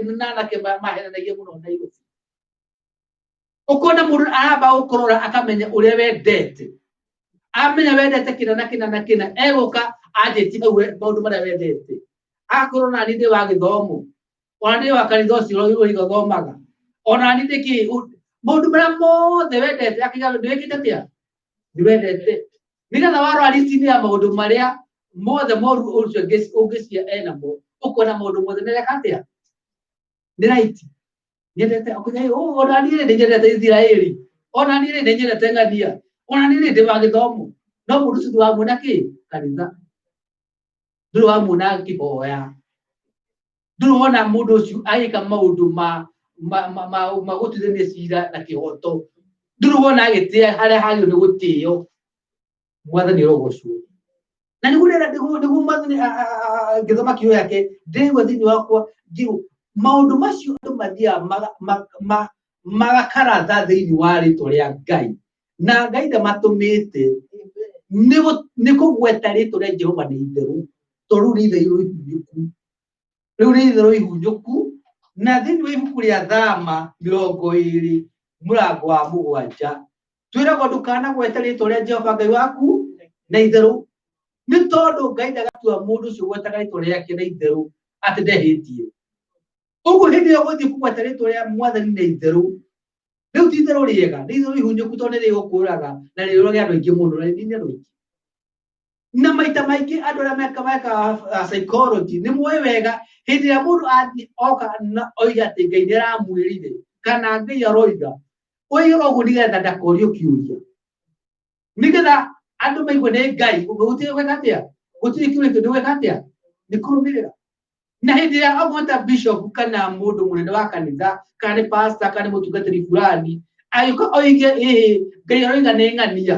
mahenanagia mũno Nairobi ũkona mũndũ aramba gũkorora akamenya ũrĩa wendete amenya wendete kĩna na kĩna na kĩna egũka anjĩtie maũndũ marĩa wendete akorwo na nĩ wa gĩthomo ona nĩ wa kanitha ũcio ũgĩthomaga ona nĩ kĩ maũndũ marĩa mothe wendete akiuga ndwĩkĩte atĩa nĩ wendete nĩgetha warora listi-inĩ ya maũndũ marĩa mothe moru ũcio ũngĩcia enamo ũkona maũndũ mothe nĩ reka atĩa nĩ right nyendete ona niĩ nĩ nyendete Israeli ona niĩ nĩ nyendete ng'ania ona niĩ ndĩ wa gĩthomo no mũndũ ũcio ndĩwamuona kĩ kanitha ndũrĩ wamuona kĩhoya ndũrĩ wona mũndũ ũcio agĩka maũndũ ma gũtuithania cira na kĩhoto ndũrĩ wona agĩtĩa harĩa hagĩrĩirwo nĩ gũtĩo mwathani rogocwo na nĩguo mwathani ngĩthoma kĩo yake ndĩraigua thĩinĩ wakwa maũndũ macio andũ mathiaga magakaratha thĩinĩ wa rĩtwa rĩa Ngai na Ngai ndamatũmĩte nĩ kũgweta rĩtwa rĩa Jehova nĩ itherũ tondũ rĩu nĩ itherũ ihunyũku na thĩinĩ wa ibuku rĩa Thama 20 mũrango wa 7 twĩragwo ndũkanagwete rĩtwa rĩa Jehova Ngai waku na itherũ nĩ tondũ Ngai ndagatua mũndũ ũcio gwetaga rĩtwa rĩake na itherũ atĩ ndehĩtie ũguo hĩndĩ ĩyo gũthiĩ kũgweta rĩtwa rĩa mwathani na itherũ rĩu ti itherũ rĩega nĩ itherũ ihunyũku tondũ nĩ rĩgũkũraga na rĩũrage andũ aingĩ mũno na nĩ andũ aingĩ na maita maingĩ andũ arĩa mekaga psychology nĩ muoĩ wega hĩndĩ ĩrĩa mũndũ athiĩ oka na oiga atĩ Ngai nĩ aramwĩrire kana Ngai aroiga oiga ũguo nĩgetha ndakorio kĩũria nĩgetha andũ maigua nĩ Ngai gũtirĩ gwĩka atĩa gũtirĩ kĩũria kĩndũ gwĩka atĩa nĩ kũrũmĩrĩra na hĩndĩ ĩrĩa augĩta bishop kana mũndũ mũnene wa kanitha kana nĩ pastor kana nĩ mũtungatĩri fulani agĩũka oige Ngai aroiga nĩ ng'ania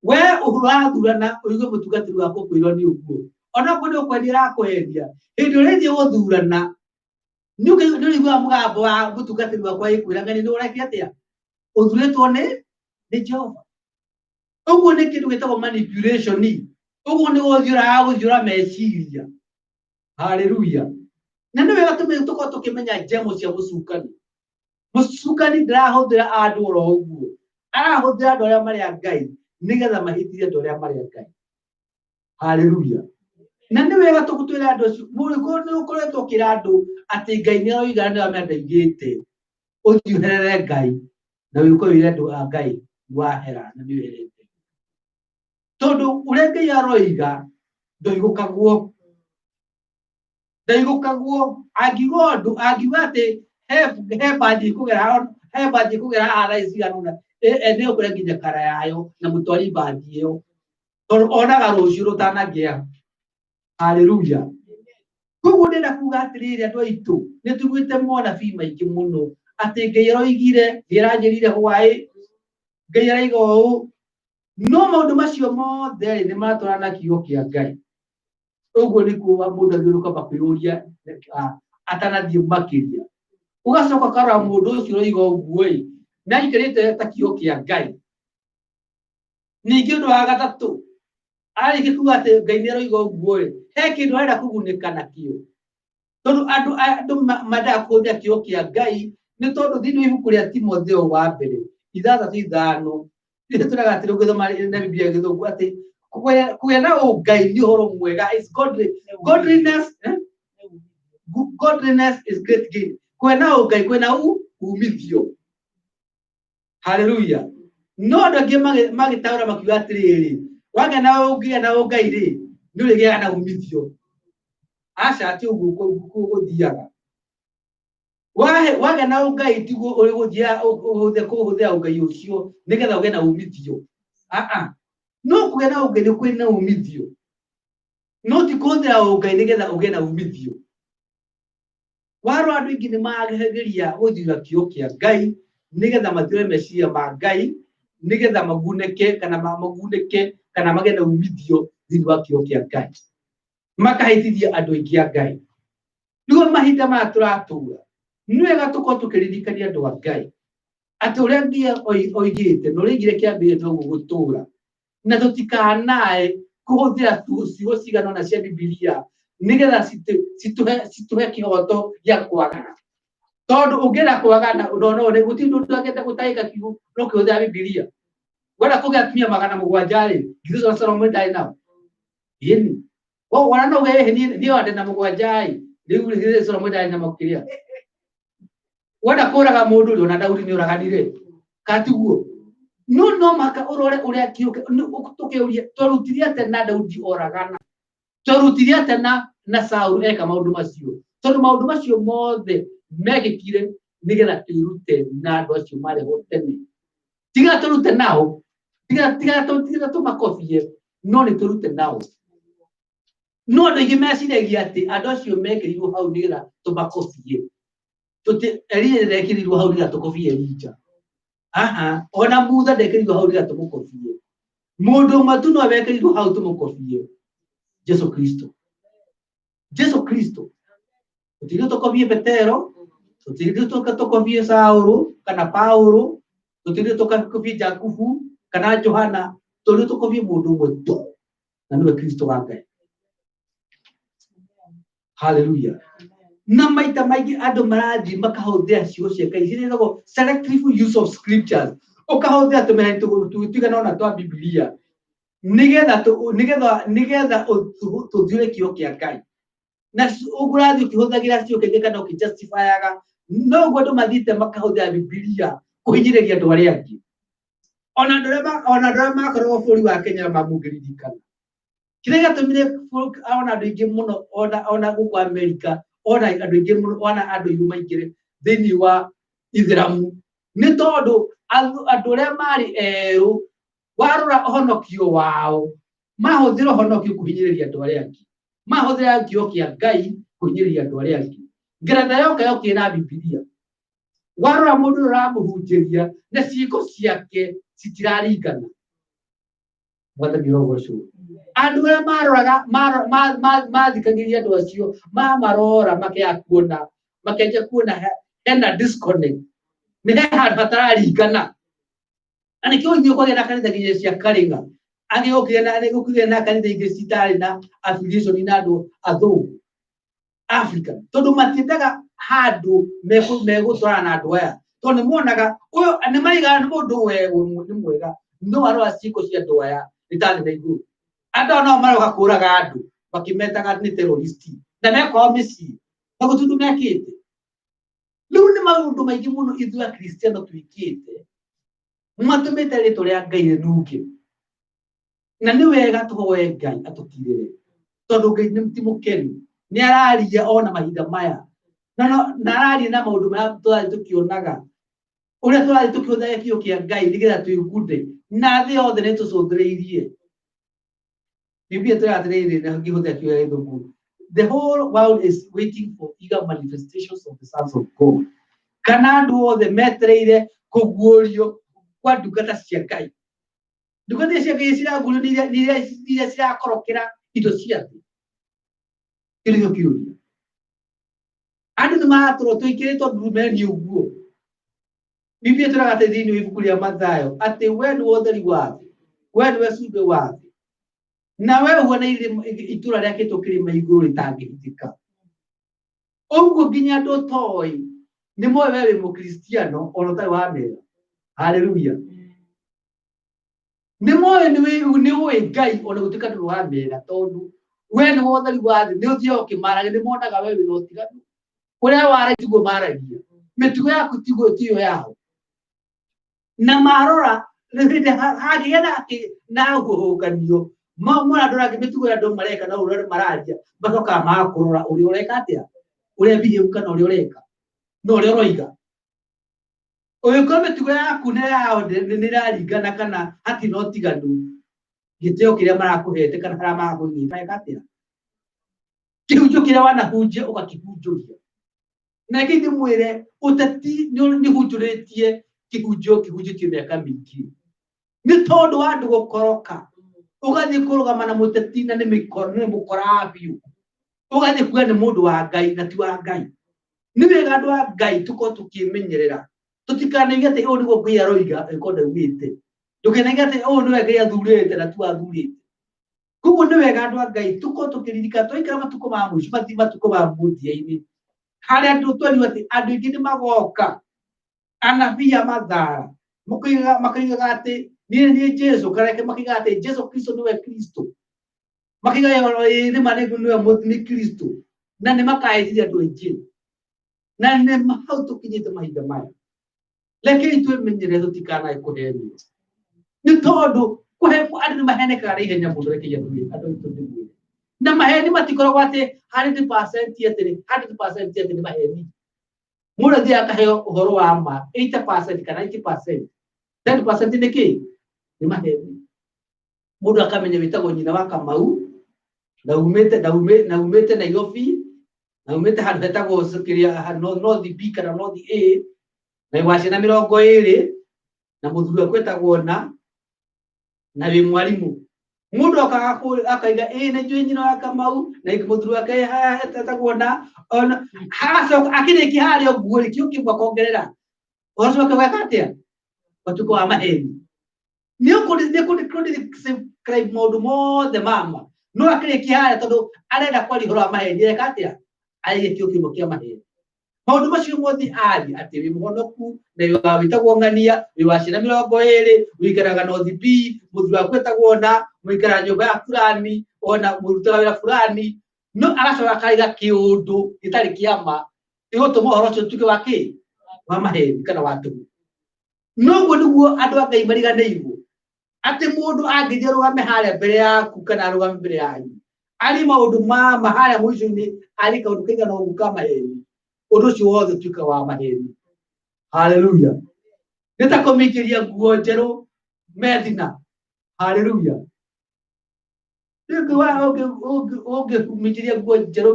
we urathurana uigue mutungatiri wako kwirwo ni uguo ona kundu kwendira kwendia hindi urethi guthurana ni uigua mugambo wa mutungatiri wakwa ikwiraga ni ureki atia uthuritwo ni Jehova. Uguo ni kindu gitagwo manipulation. Uguo ni guthiura meciria. Hallelujah. Na nĩ wega tũkorwo tũkĩmenya njemo cia mũcukani. Mũcukani ndĩrahũthĩra andũ oro ũguo. Arahũthĩra andũ arĩa marĩ a Ngai nĩgetha mahĩtithie andũ arĩa marĩ a Ngai. Hallelujah. Na nĩ wega tũgũtwĩra andũ acio mũrĩko nĩ ũkoretwo ũkĩra andũ atĩ Ngai nĩ aroiga nĩ ameendaigĩte. Ũthiĩ ũherere Ngai na wĩko wĩre andũ a Ngai wahera na nĩ wĩrĩte. Tondũ ũrĩa Ngai aroiga ndoigũkagwo. Ndaigũkagwo angiuga atĩ he baji kũgera haha cigana ende ũkore nginya kara yayo na mũtwari baji ĩyo tondũ onaga rũciũ rũtanagĩa. Hallelujah. Koguo ndĩrenda kuga atĩrĩrĩ andũ aitũ nĩ tũiguĩte monabii maingĩ mũno atĩ Ngai aroigire nĩaranjĩrire hwaĩ Ngai araiga ũũ no maũndũ macio mothe nĩ maratwarana na kiugo kĩa Ngai. Uguo nĩ kuuga mũndũ agĩrĩirwo kwamba kwĩyũria atanathiĩ makĩria. Ũgacoka karora mũndũ ũcio ũroiga ũguo na aikarĩte ta kiugo kĩa Ngai. Ningĩ ũndũ wa gatatũ arĩkia kuuga atĩ Ngai nĩ aroiga ũguo he kĩndũ arenda kũgunĩka nakĩo. Tondũ andũ mendaga kũhũthĩra kiugo kĩa Ngai nĩ tondũ thĩinĩ wa ibuku rĩa Timotheo wa mbere 6:5 nĩ tũraga atĩ gũthoma na Biblia gĩthũngũ atĩ kũgĩa na ũngai nĩ ũhoro mwega is godliness is great gain. Kũgĩa na ũngai kwĩna umithio. Hallelujah. No andũ angĩ magĩtaũra makiuga atĩrĩrĩ wagĩa na ũngai rĩ nĩ ũrĩgĩaga na umithio. Aca ti ũguo gũthiaga. Wagĩa na ũngai tiguo ũrĩgũthiaga kũhũthĩra ũngai ũcio nĩgetha ũgĩe na umithio. No kũgĩa na ũngai nĩ kwĩna umithio. No ti kũhũthĩra ũngai nĩgetha ũgĩe na umithio. Warora andũ aingĩ nĩ marageria gũthiũra kiugo kĩa Ngai nĩgetha mathiũre meciria ma Ngai nĩgetha magunĩke kana magĩe na umithio thĩinĩ wa kiugo kĩa Ngai. Makahĩtithia andũ aingĩ a Ngai. Rĩu mahinda maya tũratũũra nĩ wega tũkorwo tũkĩririkania andũ a Ngai atĩ ũrĩa Ngai oigĩte na ũrĩa oigire kĩambĩrĩria noguo gũtũũra. Na tũtikanae kũhũthĩra ciugo cigana ũna cia Bibilia nĩgetha citũhe kĩhoto gĩa kwagana. Tondũ ũngĩenda kwagana ũndũ gũtirĩ ũndũ angĩenda gũtahĩka kiugo no kĩhũthĩra Bibilia. Wenda kũgĩa atumia 700 rĩ githĩ Solomon ndarĩ nao? Ĩni. Wona no ũgĩe niĩ wandĩ na 7 rĩu githĩ Solomon ndarĩ na makĩria. Wenda kũraga mũndũ rĩ ona Daudi nĩ ũraganire. Katiguo. No maka urore uria kiuke tukeuria twarutirie atĩ na Daudi oragana twarutirie atĩ na Saul eka maũndũ macio tondũ maũndũ macio mothe mekĩkire nĩgetha twĩrute na andũ acio marĩ ho tene. Tiga tũrute nao tiga tũmakobie no nĩ tũrute nao. No andũ aingĩ meciragia atĩ andũ acio mekĩrirwo hau nĩgetha tũmakobie. Elia ndekĩrirwo hau nĩgetha tũkobie Elija. Ona Musa ndekĩrirwo hau nĩgetha tũmũkobie. Mũndũ ũmwe tu no wekĩrirwo hau tũmũkobie. Jesu Kristo. Tũtirĩ tũkobie Petero, tũtirĩ tũkobie Saũlũ kana Paũlũ, tũtirĩ tũkobie Jakubu kana Johana, tũtirĩ tũkobie mũndũ ũmwe tu na nĩwe Kristo wa Ngai. Hallelujah. Na maita maingĩ andũ marathiĩ makahũthĩra ciugo cia Ngai ciĩtagwo selective use of scriptures. Ũkahũthĩra tũmena tũtigana ona twa Bibilia nĩgetha tũthiũre kiugo kĩa Ngai. Na ũgũrathiĩ ũkĩhũthagĩra ciugo kĩngĩ kana ũkĩjustifyaga no ũguo andũ mathiĩte makahũthĩra Bibilia kũhinyĩrĩria andũ arĩa angĩ. Ona andũ arĩa makoragwo bũrũri wa Kenya mamũngĩririkana. Kĩrĩa gĩatũmire ona andũ aingĩ mũno ona gũkũ Amerika ona andũ aingĩ mũno ona andũ aingĩ maingĩre thĩinĩ wa Ithĩramu nĩ tondũ andũ arĩa marĩ erũ warora ũhonokio wao mahũthĩra ũhonokio kũhinyĩrĩria andũ arĩa angĩ. Mahũthĩra kiugo kĩa Ngai kũhinyĩrĩria andũ arĩa angĩ. Ngeretha yoka yokĩra Bibilia warora mũndũ ũramũhunjĩria na ciĩko ciake citiraringana. Mwathani rogocwo andu arĩa maroraga mathikagĩrĩria andũ acio marora makiakuona makenja kuona hena disconnect nĩ handũ hatararingana na nĩkĩo inyuĩ kwagĩa na kanitha nginya cia Karĩng'a angĩgũkĩgĩa na kanitha ingĩ citarĩ na affiliation na andũ athũngũ Africa tondũ matiendaga handũ megũtwarana na andũ aya tondũ nĩmonaga ũyũ nĩ maigaga nĩ mũndũ nĩ mwega no arora ciĩko cia andũ aya itathĩ na igũrũ andũ nao maroka kũraga andũ makĩmetaga nĩ terrorist na mekwao mĩciĩ na gũtundu mekĩte rĩu nĩ maũndũ maingĩ mũno ithuĩ akristiano twĩkĩte matũmĩte rĩtwa rĩa Ngai rĩnunge na nĩ wega tũhoe Ngai atũtirĩre tondũ Ngai nĩ ti mũkeni nĩ araria ona mahinda maya na araria na maũndũ marĩa tũrathiĩ tũkĩonaga ũrĩa tũrathiĩ tũkĩhũthĩra kĩo kĩa Ngai nĩgetha twĩgunde na thĩ yothe nĩ tũcũthĩrĩirie Biblia tũratĩrĩire na ngĩhũthĩra kĩo gĩa Gĩthũngũ the whole world is waiting for eager manifestations of the sons of God kana andũ othe metereire kũguũrio kwa ndungata cia Ngai ndungata cia Ngai ciraguũrio nĩ iria cirakorokera indo cia thĩ kĩrĩo kĩũria andũ nĩ maratũrwo twĩkĩrĩtwo ndurumeni ũguo Biblia tũraga atĩ thĩinĩ wa ibuku rĩa Mathayo atĩ we nĩ ũtheri wa thĩ we nĩwe cumbĩ wa thĩ na we ũhuana itũũra rĩakĩtwo kĩrĩma igũrũ rĩtangĩhitĩka ũguo nginya andũ toĩ nĩ moĩ we wĩ mũkristiano ona ũtarĩ wamera haleluya nĩ moĩ nĩ ũĩ Ngai ona gũtuĩka ndũrĩ wamera tondũ we nĩ ũtheri wa thĩ nĩ ũthiaga ũkĩmaragia nĩ monaga we wĩna ũtiganu ũrĩa wara tiguo maragia mĩtugo yaku tiyo yao na marora hangĩgĩa na ũhuhũkanio mona andũ angĩ mĩtugo ya andũ mareka na ũrĩa mararia macokaga magakũrora ũrĩa ũreka atĩa ũrĩa bihe kana ũrĩa ũreka no ũrĩa ũroiga ũgĩkorwo mĩtugo yaku na yao nĩ ĩraringana kana hatirĩ na ũtiganu gĩtĩo kĩrĩa marakũhete kana harĩa magakũnyita eka atĩa kĩhunjio kĩrĩa wanahunjia ũgakĩhunjũria na gĩthĩ mwĩre ũteti nĩ hunjũrĩtie kĩhunjĩtio mĩaka mĩingĩ nĩ tondũ wa andũ gũkoroka ũgathiĩ kũrũgama na mũteti na nĩ mũkora biũ ũgathiĩ kuga nĩ mũndũ wa Ngai na ti wa Ngai nĩ wega andũ a Ngai tũkorwo tũkĩmenyerera tũtikanaigue atĩ ũyũ nĩguo Ngai aroiga angĩkorwo ndaugĩte ndũkenaigue atĩ ũyũ nĩwe Ngai athurĩte na ti wathurĩte koguo nĩ wega andũ a Ngai tũkorwo tũkĩririkana twaikara matukũ ma mũico matukũ ma mũthia-inĩ harĩa andũ twerirwo atĩ andũ aingĩ nĩ magoka anabii a mathara makaigaga atĩ niĩ Jesu kareke makiuga atĩ Jesu Kristo nĩwe Kristo makiuga nĩ manegu nĩwe Kristo na nĩ makahĩtithia andũ aingĩ na nĩ hau tũkinyĩte mahinda maya rekei twĩmenyerere tũtikanae kũhenio nĩ tondũ andũ nĩ mahenekaga na ihenya mũno rekei andũ na maheni matikoragwo atĩ 100% atĩ nĩ maheni mũndũ athiaga akaheo ũhoro wa ma 80% kana 90% 10% nĩ kĩĩ nĩ maheni mũndũ akamenya wĩtagwo nyina wa Kamau na umĩte Nairobi na umĩte handũ hetagwo kĩrĩa North B kana North A na wa ciana 20 na mũthuri akwĩtagwo na wĩ mwarimũ mũndũ akaiga nĩ njũĩ nyina wa Kamau na mũthuri wake hetagwo ona hagacoka akĩrĩkia harĩa ũguo kĩo kĩmwe akongerera ũgacoka gweka atĩa matuko wa maheni nĩ kũdescribe maũndũ mothe mama no akĩrĩkia harĩa tondũ arenda kwaria ũhoro wa maheni eka atĩa arĩkia kĩo kĩmwe kĩa maheni maũndũ macio mothe ari atĩ wĩ mũhonoku na wĩtagwo ng'ania wĩ wa ciana 20 wĩikaraga North B mũthuri waku etagwo mũikara nyũmba ya fulani ona mũrutaga wĩra fulani no agacoka akaiga kĩũndũ gĩtarĩ kĩama gĩgũtũma ũhoro ũcio ũtuĩke wa kĩ wa maheni kana wa tũhũ noguo nĩguo andũ a Ngai mariganĩirwo atĩ mũndũ angĩthiĩ arũgame harĩa mbere yaku kana arũgame mbere yanyu ari maũndũ ma harĩa mũico-inĩ ari kaũndũ kaigana ũguo ka maheni ũndũ ũcio wothe ũtuĩka wa maheni haleluya nĩ ta kũmĩingĩria nguo njerũ methina haleluya ũngĩmĩingĩria nguo njerũ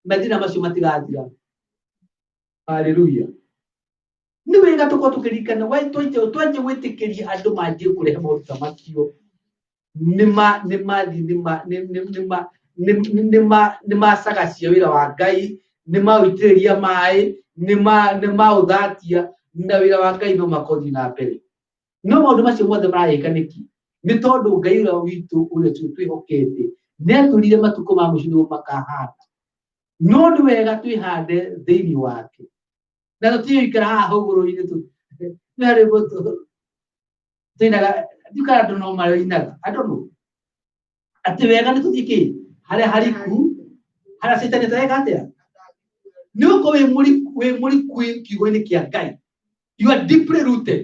methina macio matigathira haleluya ni wega tuko tukirikana wai twanje gwitikiria andu manjie kurehe maũndũ macio nima sagacia wĩra wa Ngai nima ũitĩrĩria maĩ nima ũthatia na wĩra wa Ngai no makothi na mbere no maũndũ macio mothe marahĩka nĩki nĩ tondũ Ngai ũrĩa witũ ũrĩa twĩhokete nĩatũrire matukũ ma mũico nĩguo makahanda no nĩ wega twĩhande thĩinĩ wake na tũtiũikara haha ũgũrũ-inĩ nĩ harĩ twĩnaga ndikara andũ no marĩinaga andũ atĩ wega nĩ tũthiĩ harĩa hariku harĩa Satan atareka atĩa nĩ ũkorwo wĩ mũriku kiugo-inĩ kĩa Ngai you are deeply rooted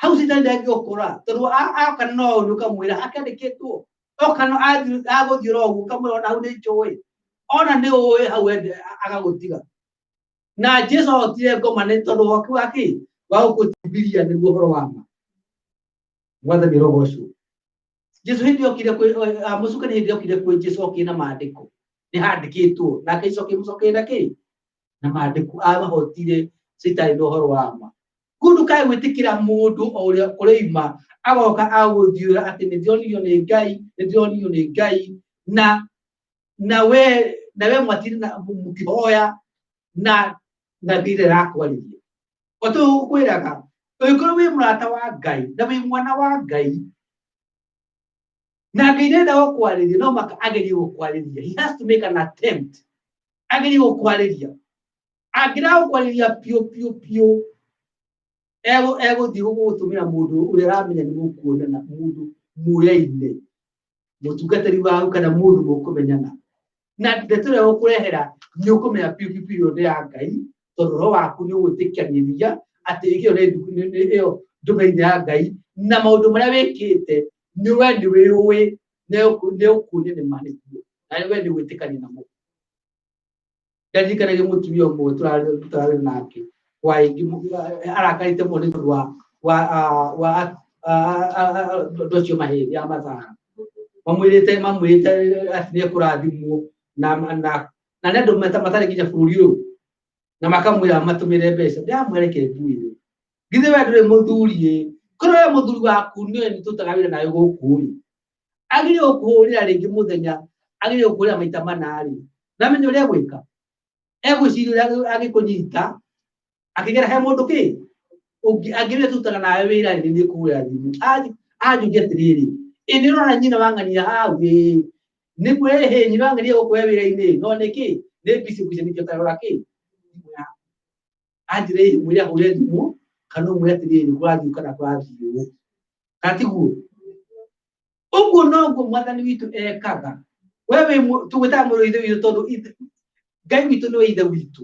hau Satan ndangĩgũkora tondũ aoka no nĩ ũkamwĩra akandĩkĩtwo oka no agũthiĩ roguo ũkamwĩra ona hau nĩ njũĩ ona nĩ ũĩ hau agagũtiga na Jesu otire ngoma nĩ tondũ waku wake wa gũkũtibiria nĩguo ũhoro wa ma mwathani roho ũcio Jesu hindi okire mũcukani hindi okire kwĩ Jesu okire na maandĩko nĩ handĩkĩtwo na akĩcokia kĩ na maandĩko amahotire Satan na ũhoro wa ma kundu kaĩ gwĩtĩkĩra mũndũ o ũrĩa kũrĩima agoka agũthiũra atĩ nĩ ndĩronio nĩ Ngai na we mwatire mũkĩhoya na ndire rakwarĩria otu kwĩraga ũngĩkorwo wĩ mũrata wa Ngai na wĩ mwana wa Ngai na Ngai ndenda gũkwarĩria no maka agerie gũkwarĩria he has to make an attempt agerie gũkwarĩria angĩra gũkwarĩria piũ egũthiĩ gũgũtũmĩra mũndũ ũrĩa aramenya nĩ mũkuonana mũndũ muoyaine mũtungatĩri waku kana mũndũ mũkũmenyana na ndeto ĩrĩa gũkũrehera nĩ ũkũmenya piũ nĩ ya Ngai tondũ roho waku nĩ ũgwĩtĩkanĩria atĩ ĩyo ndũmĩrĩri ya Ngai na maũndũ marĩa wĩkĩte nĩ we nĩ wĩũĩ nĩ ũkuonio nĩ manĩkuo na we nĩ gwĩtĩkania namo ndarikanagia mũtumia ũmwe tũrarĩ nake arakarĩte mũno nĩ tondũ wa ndocio mahĩndĩ ya mathara mamwĩrĩte atĩ nĩ ekũrathimwo na nĩ andũ matarĩ nginya bũrũri ũyũ na makamwĩra matũmĩre mbeca ndĩramwereke nduĩre githĩ we ndũrĩ mũthuri korwo we mũthuri waku nĩ tũtaga wĩra nawe gũkũ agĩrĩire gũkũhũrĩra rĩngĩ mũthenya agĩrĩire gũkũhũrĩra maita manarĩ na menya ũrĩa gwĩka egwĩciria ũrĩa agĩkũnyita akĩgera he mũndũ agĩrĩire tũtaga nawe wĩra nĩ kũhũrĩra thimũ anjũria atĩrĩrĩ nĩ ũrona nyina wa ng'ania hau nĩ kwĩrĩ nyina wa ng'ania gũkũ wĩra-inĩ no nĩkĩ nĩ bici nĩkĩo tarora anjĩrĩ mwĩre ahũre thimũ kana ũmwĩre atĩrĩrĩ kũrathiĩ kana kũrathiĩ katiguo ũguo noguo mwathani witũ ekaga wewe tũgwĩtaga mũrũ ithe witũ tondũ Ngai witũ nĩwe ithe witũ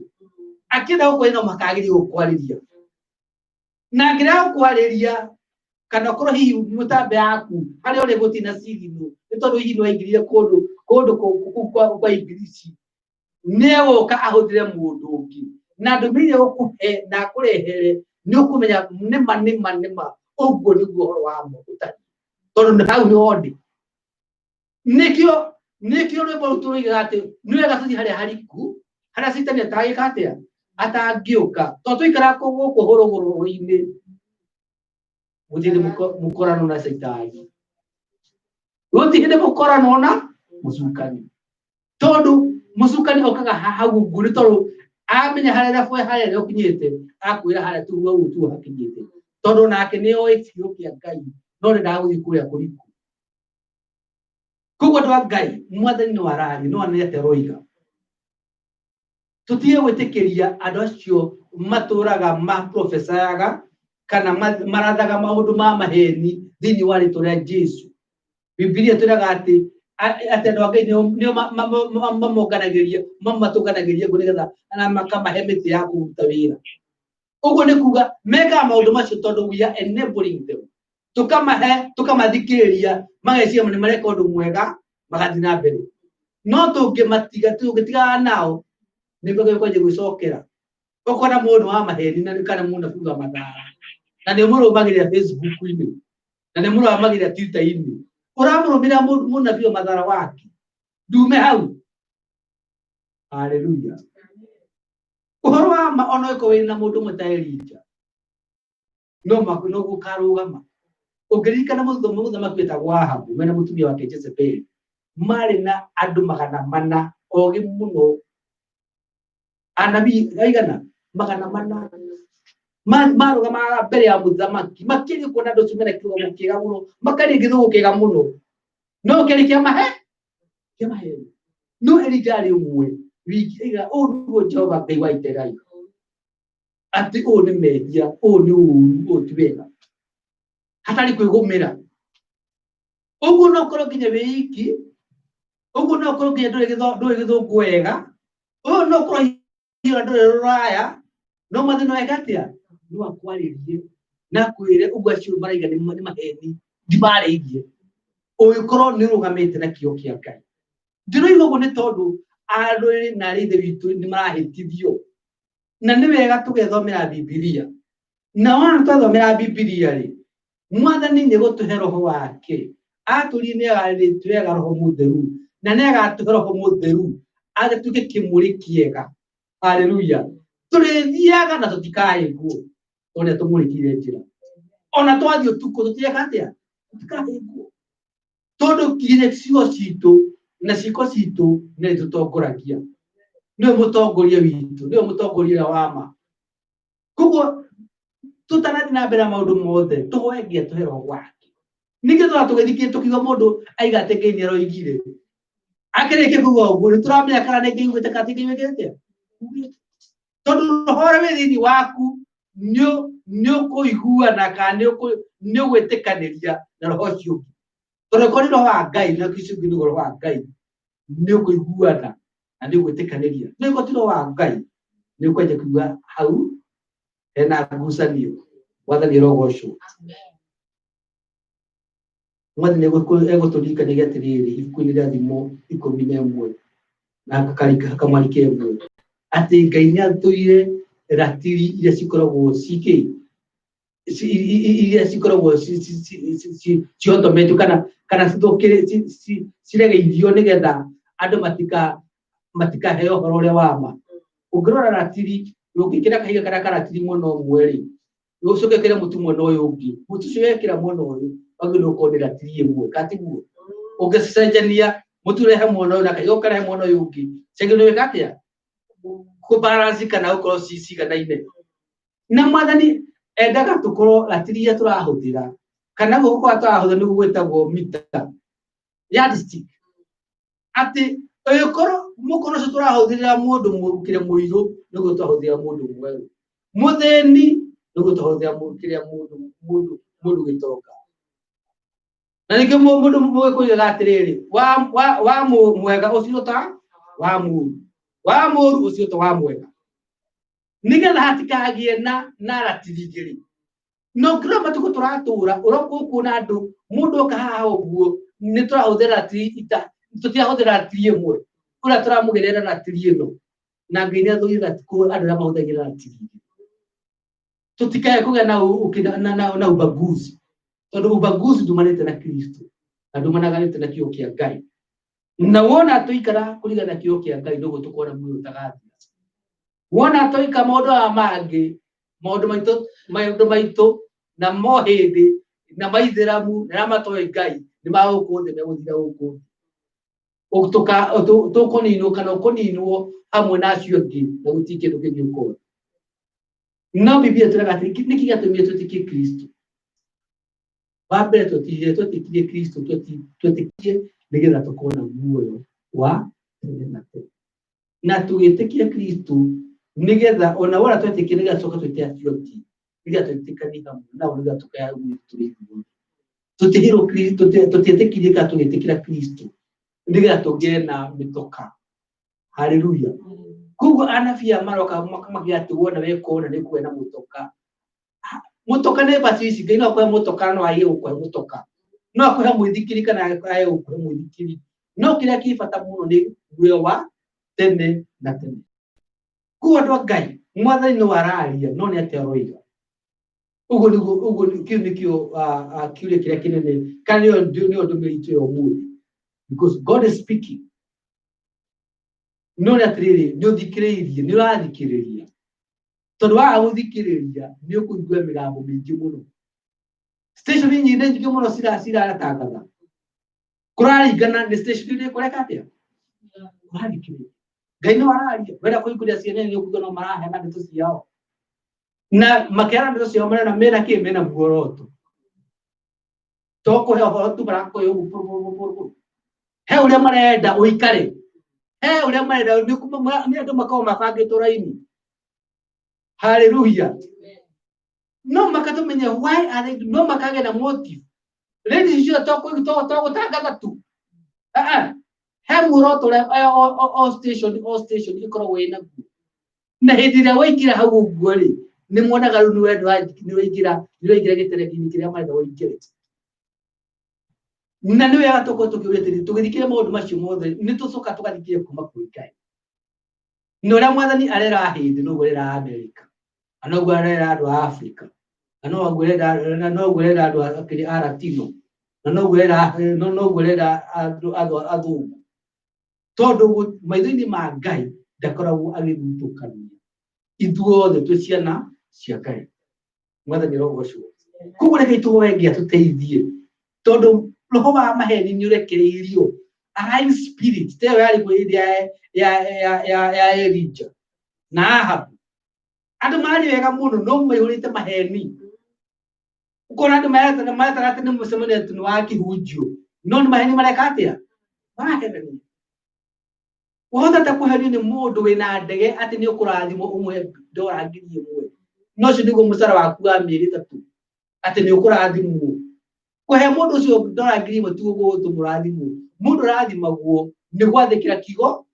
akĩenda gũkwarĩria no makagĩria gũkwarĩria na angĩrega gũkwarĩria kana korwo hihi mũtambe yaku harĩa ũrĩ gũtirĩ na signal nĩ tondũ hihi nĩ waingĩrire kũndũ kwa ibilisi nĩ egũka ahũthĩre mũndũ ũngĩ na ndũmĩrĩri gũkũhe na kũrehere nĩ ũkũmenya nĩma ũguo nĩguo ũhoro wa mo ũtariĩ tondũ hau nĩ wonĩ nĩkĩo rwĩmbo rũu tũroigaga atĩ nĩ wega tũthiĩ harĩa hariku harĩa Satan atagĩka atĩa atangĩũka tondũ tũikara gũkũ hũrũgũrũ-inĩ gũtirĩ mũkorano na Satan gũtirĩ mũkorano na mũcukani tondũ mũcukani okaga hau ũguo nĩ tondũ amenya harĩa nĩ ũkinyĩte akwĩra harĩa tu hakinyĩte tondũ nake nĩ oĩ kiugo kĩa Ngai no ndendaga gũthiĩ kũrĩa kũriku koguo andũ a Ngai mwathani nĩ wararia no anete roiga tũtige gwĩtĩkĩria andũ acio matũraga maprofesayaga kana marathaga maũndũ ma maheni thĩinĩ wa rĩtwa rĩa Jesu Biblia tũraga atĩ andũ a Ngai nĩo mamatũnganagĩria nĩgetha na makamahe mĩtĩ ya kũruta wĩra ũguo nĩ kuga mekaga maũndũ macio tondũ we are enabling them tũkamathikĩrĩria mageciria nĩ mareka ũndũ mwega magathiĩ na mbere no tũngĩtigana nao nĩguo gĩkwanjia gwĩcokera ũkona mũndũ wa maheni na kana mũndũ wa mathara na nĩ mũrũmagĩrĩra Facebook-inĩ na nĩ mũrũmagĩrĩra Twitter-inĩ ũramũrũmĩrĩra mũnabii wa mathara wake ndume hau haleluya Uhoro wa ma ono ko wina mundu mutairija no makuno gukarugama ugeririkana muthamaki wetagwo Ahabu mena mutumia wake Jezebeli mari na andu magana mana ogi muno anabii aigana magana mana marugama mbere ya muthamaki makiri kuona ndo cumera kiugo mukiga muno makari githugu kiga muno no kiri kia mahe no erijari umwe wiki iga ndugo Jehova Ngai wa iterai ati ni media ni uru ti wega hatari kwigumira uguo no korwo nginya wiki uguo no korwo nginya nduri githungu wega uguo no korwo hiyo nduri ruraya no mathino egatia no akwaririe na kwire uguo acio maraiga ni maheni ndibariirie ugikorwo ni rugamite na kio kia Ngai ndiro uguo ni tondu anduri na rithe witu ni marahitithio na ni wega tugethomera Biblia na wana twethomera Biblia ri mwathani ni gutuhe roho wake aturi-ini agatwega roho mutheru na ne agatuhe roho mutheru agatuke kimuri kiega haleluya turithiaga na tutikahingwo ona tumurikire njira ona twathio tuko tutieka atia tutikahingwo tondu kire cio citu na ciko citu ni tutongoragia ni mutongoria witu ni mutongoria wa ma kuguo tutanathi na mbere maundu mothe tuhoengia tuhe roho wake ninge twatugithikie tukiuga mundu aiga ati Ngai niaroigire akireke kuga uguo ni turamenya kana ni Ngai ugite kati Ngai wegete tondu roho we thini waku nio kuiguana kana nio gwitikaniria na roho ucio tondu ko ni roho wa Ngai na kicio ngi roho wa Ngai nio kuiguana na nio gwitikaniria ni ko ti roho wa Ngai nio kwenye kuga hau ena ngucanio wathani rogoco mwathani eguturikanagia atiriri ibuku-ini ria Thimo 11 na kamarika imwe ati Ngai niathuire ratiri iria cikoragwo iria cikoragwo ciotometio kana cithukire ciregeithio nigetha andu matikaheo horo uria wa ma ungirora ratiri ukikira kahiga kana karatiri muno mweri ucoke kire mutu mwena uyu ungi mutu ucio wekira mwena uyu wagirwo ukonera ratiri imwe katiguo ungicenjania mutu rehe mwena uyu na kahiga karehe mwena uyu ungi cengino wekatia kubalance kana ukorwo ciganaine na mwathani endaga tukorwo ratiri iria turahuthira kana gukorwo turahuthira ni gwitagwo mita yardstick ati ukorwo mukono ucio turahuthira mundu murukire muiru niguo turahuthira mundu mweru mutheni niguo turahuthira mundu gitoka na ninge mundu mwekuiga atiriri wa mwega ucio ta wa muru ucio ta wa mwega nigetha hatikagie na ratiri igiri no kira matuko turatura uroko kuna andu mundu kahaha uguo ni turahuthira ratiri tutiahuthira ratiri imwe kura turamugerera ratiri ino na Ngai niathuire ratiko andu aria mahuthagira ratiri tutikae kuga na ubaguzi tondu ubaguzi ndumanite na Kristo na ndumanaganite na kio kia Ngai na wona tuikara kurigana na kio kia Ngai ndugu tukona muyo tagathia wona tuika maundu amangi maundu maitu na mohindi na maithiramu na matoe Ngai ni magukuthi meguthira guku tukuninwo kana ukuninwo hamwe na acio angi na guti kindu kingi ukora no Biblia turaga niki gatumie tutikie Kristo wambere tutikie Kristo tutikie nigetha tukona muoyo wa na tugitikie Kristo nigetha ona wala twetikie nigetha tuka twitia acio angi nigetha twitikanie hamwe na nigetha tukaya gwituririo tutihiro Kristo tutetikirie ka tugitikira Kristo nigetha tugie na mitoka haleluya kugo anafia maroka makia tuona wekona ni kuena mutoka ne basi gino kwa mutoka no aye kwa mutoka no kwa mwithikiri kana aye kwa mwithikiri no kila kifata muno ni guyo wa tene na tene kuwa ndo Ngai mwathani no araria no ni ateroiga ugo nikio kiule kila kinene kanio ndio ndomiritu yo muthi because God is speaking no na triri ndio thikiririe ni urathikiriria tondu wa guthikiriria ni ukuigua migambo mingi muno station nyingine nyingi muno ciratangatha kuraringana ni station iri kureka atia kurarikiriria Ngai no araria wenda kuiguria ciana ni ukuga no marahe na ndeto ciao na makera ndeto ciao marena mena ki mena muoroto toko he uhoro tu barako yo he uria marenda uikare he uria marenda ni andu makao mabangitwo raini. Hallelujah. No makatumenye why are they no makage na motive. Ladies you talk tangatha tu. He muoroto le all station ikoro wena gu. Na hindi ria waikira hau uguo ri ni mwonaga ru ni wendo ni waikira gitereki kiria marenda waikire. Na ni wega tukiuria tugithikire maundu macio mothe ni tucoka tugathikie kuma kwi Ngai. No ria mwathani arera hindi no gurera America. Ano gurera andu a Africa. Ano gurera andu a Latino. No gurera andu athungu. Tondu maitho-ini ma Ngai ndakoragwo agithutũkania. Ithuothe twi ciana cia Ngai. Mwathani rogocwo. Koguo reke itũge Ngai atuteithie. Tondu roho wa maheni ni urekereirio. A spirit tewe yari kwa ya Elijah na Ahab. Andu mari wega muno no maihurite maheni. Ukona andu mareta ati ni mucemania ati ni wa kihunjio. No ni maheni mareka atia? Maheni. Wothe ta kuherio ni mundu wina ndege ati ni ukurathimo umwe $1,000,000. No cio niguo mucara waku wa mieri 3 ati ni ukurathimo. Kuhe mundu ucio $1,000,000 tu gutu murathimo. Mundu rathimagwo ni gwathikira kigo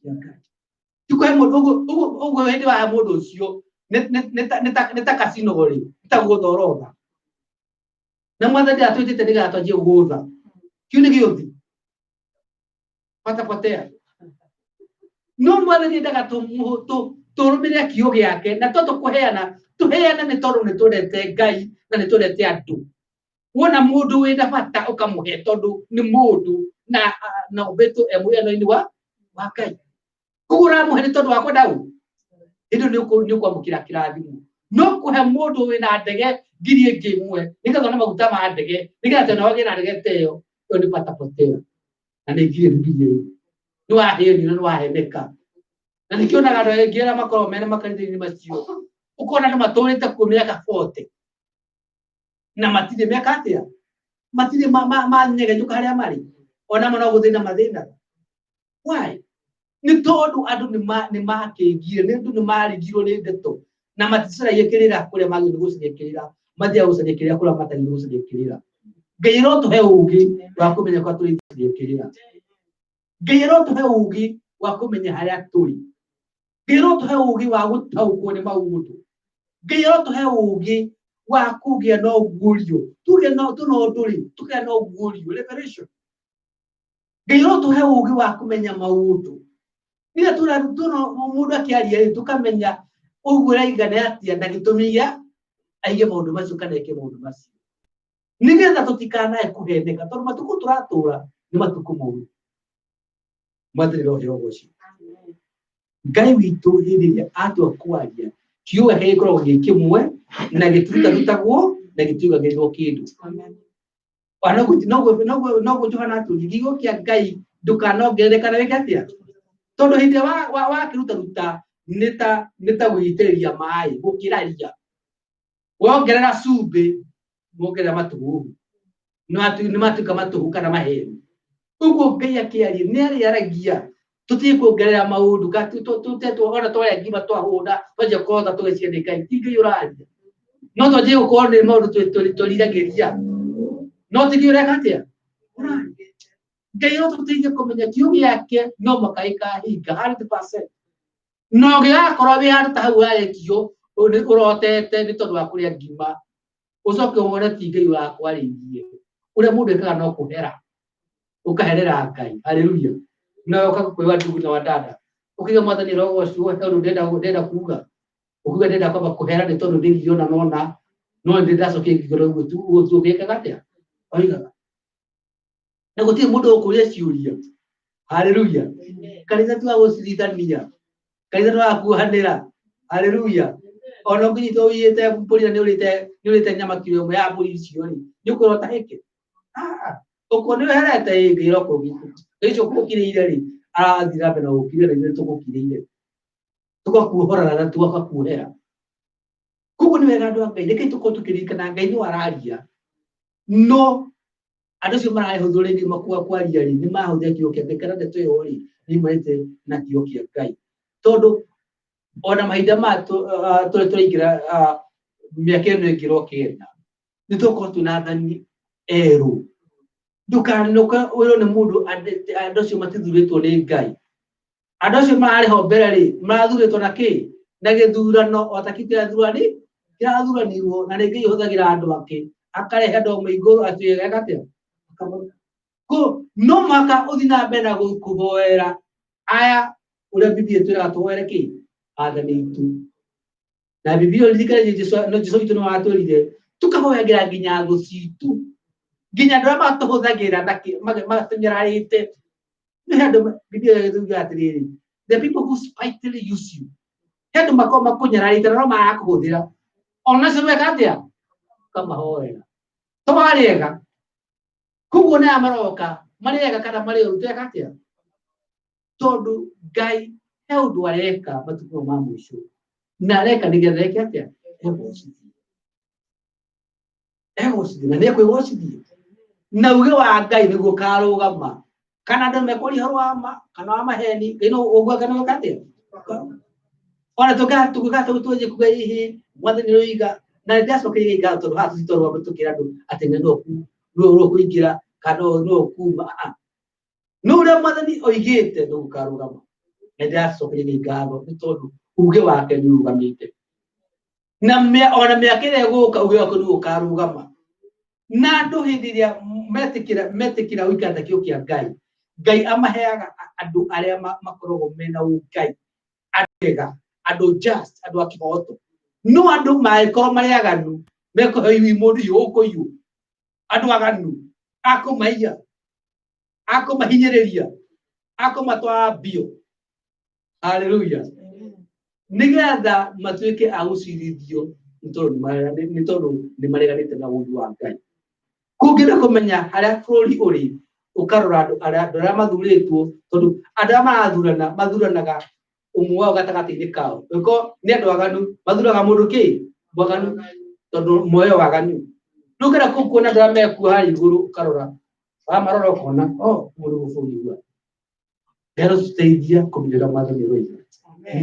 ya Ngai. Tikuhe mundu ugo hindi wa mundu ucio neta casino gori ta guthorotha. Na mwathani atwitite ndigatwanjie gutha. Kiu ni giuthi. Patapotea. No mwathani ndaga turumire kiu giake na tuheana ni tondu ni twendete Ngai na ni twendete andu. Wona mundu wina bata ukamuhe tondu ni mundu na ubetu emuyano-ini wa Ngai. Kugura muhe ni tondu wa kwenda u. Indu ni ukwamukira kirathimo. No kuhe mundu wina ndege ngiri ingimwe nigatho na maguta ma ndege nigatho na wage na ndege teyo ni patapotea. Na ni ngiri ni waheni ni wahemeka. Na nikionaga andu aingi aria makorwo mena makanitha-ini macio ukona ni maturite ku miaka 40 na matire miaka atia matire manyegenyuka haria mari ona no guthina mathina. Why? Ni tondu andu ni makingire ni andu ni marigirwo ni ndeto na maticiraikirira kuria magire gucirikirira mathia gucirikirira kuria matari gucirikirira. Ngai ro tuhe ugi wa kumenya kwa turi gucirikirira. Ngai ro tuhe ugi wa kumenya haria turi. Ngai ro tuhe ugi wa gutaukwo ni maundu. Ngai ro tuhe ugi wa kugia no gurio tuge no turi tuge no gurio revelation. Ngai ro tuhe ugi wa kumenya maundu. Nile tuno mundu akiaria tukamenya uguo raigana atia na gitumiya aige maundu macio kana eke maundu macio. Nigetha tutikanae kuhendeka tondu matuku turatura ni matuku moru. Mwathani roho yogoci. Ngai witu hiriria atua kwaria kiuga hekorwo gikimwe na giturutarutagwo na gitiugagirwo kindu. Wana no Johana tu gigo kia Ngai ndukanongereka na weke atia. Tondu hindi wa kirutaruta nita gwitiriria mai gukiraria. Wongerera cumbi wongerera matugu. Ni matuka matugu kana maheni. Uguo Ngai akiaria ni ariaragia tutie kuongerera maundu tutetwo ona twaria ngima twahunda twaje kotha tugeciende Ngai tingi uraria. No twaje gukorwo ni maundu twiriragiria. No tingi ureka atia. Ngai ro tuteithie kumenya kiugo giake no makaika hinga 100%. No gigakorwo wi handu ta hau arekio urotete ni tondu wa kuria ngima ucoke wone ti Ngai urakwaririe. Uria mundu ekaga no kuhera ukaherera Ngai. Haleluya. Na ukakwiwa ndugu na wadada ukiga mwathani roho ucio tondu ndenda kuga ukiga ndenda kwamba kuhera ni tondu ndiriona nona no ndiracokia igoro guo tu gikaga atia oigaga na gutie mundu ukuria ciuria. Haleluya. Kanitha tu agucirithania kanitha no akuhanira. Haleluya. ono ngito yete mburi na nurite nyama kilo ya mburi cioni nyukoro ta heke okone herete igiro ko gitu ico kukirire ri athira bena ukirire ni tukukirire tukakuhora na tukakuhera kuko ni wega ndo Ngai reke tukotukirikana Ngai ni wararia no andå cio marahå rä makua kwaria rä nä mahå thä kä kä kera ndeto ä yo rä nä marete na kä kä Ngai tondå ona mahinda tå rä tå raingä ra mä aka ä no ä ngä roka ena nä tå korwo twä na athani erå ndukanoke wä rwo nä må ndå andå acio matithurä two nä Ngai andå acio mararä ho mbere rä marathurä two na kä na gä thurano kirathuraniirwo na rä ngä ihå thagä ra andå angä akarehe andå mä igå atä gatä ko no maka uthi na mbere na kuhoera aya uria Biblia twiraga tuhoere ki athani itu na Biblia ndikare Jesu itu no atwirire tukahoyagira nginya thu citu nginya ndora matuhuthagira matanyararite ni handu Biblia ituga atiriri the people who spitefully use you handu makoma kunyararite no marakuhuthira ona ciwe katia kama hoera twarega kuguo nä amaroka marega kana marä å ruteka atä tondå Ngai he å ndå areka matukå ma må ico na areka nä getha eke atä egocithie na nä ekwä gocithie na uge wa Ngai nä guo karå gama kana andå mekwaria horo wa kana wa maheni ä no å guo kana atä ona tå gata gå tånjä kuga ihä mwathani rå iga na ndacokeire iga tondå haha tå citorwo tå kä ra andå atä nä no kå ingä ra kana no kuma no uria mwathani oigite no karugama na ndacokeire ngatho ni tondu uge wake ni ugamite na ona miaka ĩrĩa ĩgũka uge wake ni ukarugama na andu hindi iria metikira uikata kĩo kĩa Ngai amaheaga andu aria makoragwo mena Ngai andega andu just andu akihoto no andu maekorwo mari aganu mekohei mundu yukuyu andu aganu akumaiya akumahinyĩrĩria akumatwara bio haleluya nigetha matuĩke a gũcirithio nĩ tondũ nĩ mareganĩte na ũndũ wa Ngai kũngĩra kũmenya harĩa bũrũri ũrĩ ũkarora andũ arĩa mathurĩtwo tondũ andũ arĩa mathuranaga ũmwe wao gatagatĩ-inĩ kao gĩko nĩ andũ aganu mathuraga mũndũ kĩ mwaganu tondũ moyo waganu ndũngĩra kuona andũ arĩa mekuo harĩa igũrũ ũkarora marora ukona mũndũ gũbũrũri ndero tũteithia kũmenyera mwathani rũiga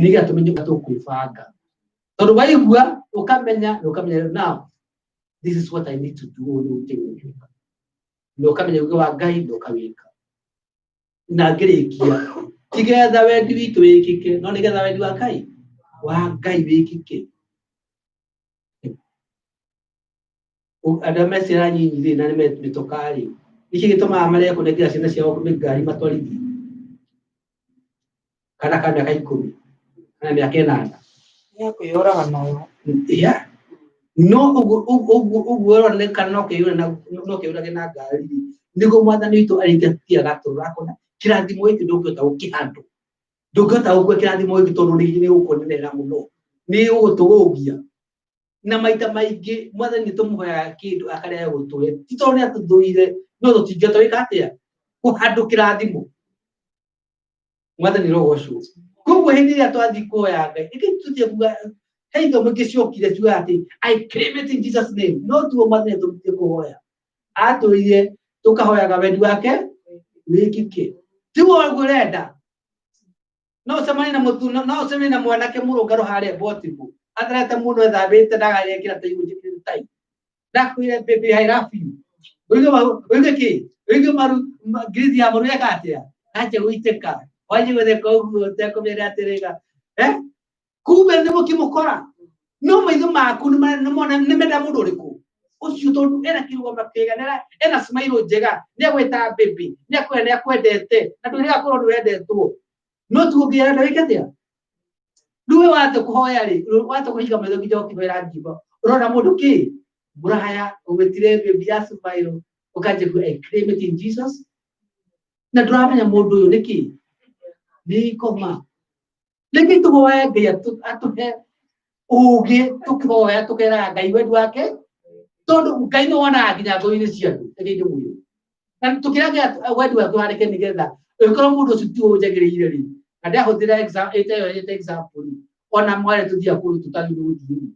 niga tumenye tũkwĩbanga tondũ waigua ũkamenya now this is what I need to do no ũkamenya uge wa Ngai no ũkawĩka na ngĩrĩkia tigetha wendi witũ wĩkĩke no nĩgetha wendi wa Ngai wĩkĩke andũ arĩa me ciana nyinyi rĩ na nĩ metũka rĩ nĩkĩ gĩtũmaga marĩa kũnengera ciana ciao ngari matwarithie kana ka mĩaka 10 kana mĩaka 8 ya kwĩyũraga nayo no ũguo nĩ kana no kĩyũrage na ngari nĩguo mwathani witũ arĩkia gatũrũ akona kĩrathimo gĩkĩ ndũngĩhota gũkĩhandũ ndũngĩhota gũkua kĩrathimo gĩkĩ tondũ nĩ gũkuonera mũno nĩ gũtũgũgia na maita maingĩ mwathani nĩ tũmũhoyaga kĩndũ akarehe gũtũhe ti tondũ nĩ atũthũire no tũtingĩhota gwĩka atĩa kũhandũ kĩrathimo mwathani rogocwo koguo hĩndĩ ĩrĩa twathiĩ kuoya Ngai ĩkĩtũtiĩ he ithomo ingĩ ciokire ciuga atĩ I claim it in Jesus name no tuo mwathani tũtiĩ kũhoya atũire tũkahoyaga wendi wake wĩkĩke tiguo ũrenda no ũcemanie na mũthuuri no ũcemanie na mwanake mũrũngarũ harĩa Botibu atharete mũndũ ethambĩte ndagagekĩra ta igũnjĩkĩrĩte tai ndakwĩre baby I love you uige kĩ uige maru ngirithi ya maru eka atĩa acha gũitĩka waje gwetheka ũguo ũtekũmĩra atĩrĩga kumbe nĩ mũkĩmũkora no maitho maku nĩ menda mũndũ ũrĩkũ ũcio tondũ ena kĩrũgamo kĩega ena smile njega nĩ agwĩta baby nĩ akwendete na ndũrĩga kũrwo ndwendetwo no tũngĩenda wĩke atĩa rĩu wate kũhoya rĩ wate kũhinga maitho nginya ũkĩhoera ngimbo ũrona mũndũ kĩ mũrahaya ũgwĩtire baby ya smile ũkanjia kuga I claim it in Jesus na ndũramenya mũndũ ũyũ nĩkĩ nĩ ikoma rĩngĩ tũhoe Ngai atũhe uge tukihoya tukera Ngai wetu wake tondu Ngai no wana nginya ngoi-ini ciatu ege muyo na tukiraga wetu wake wareke nigetha ukoro mundu ucio ti unjagirire ri na ndahuthira example ona mware tuthia kuru tutari guthiri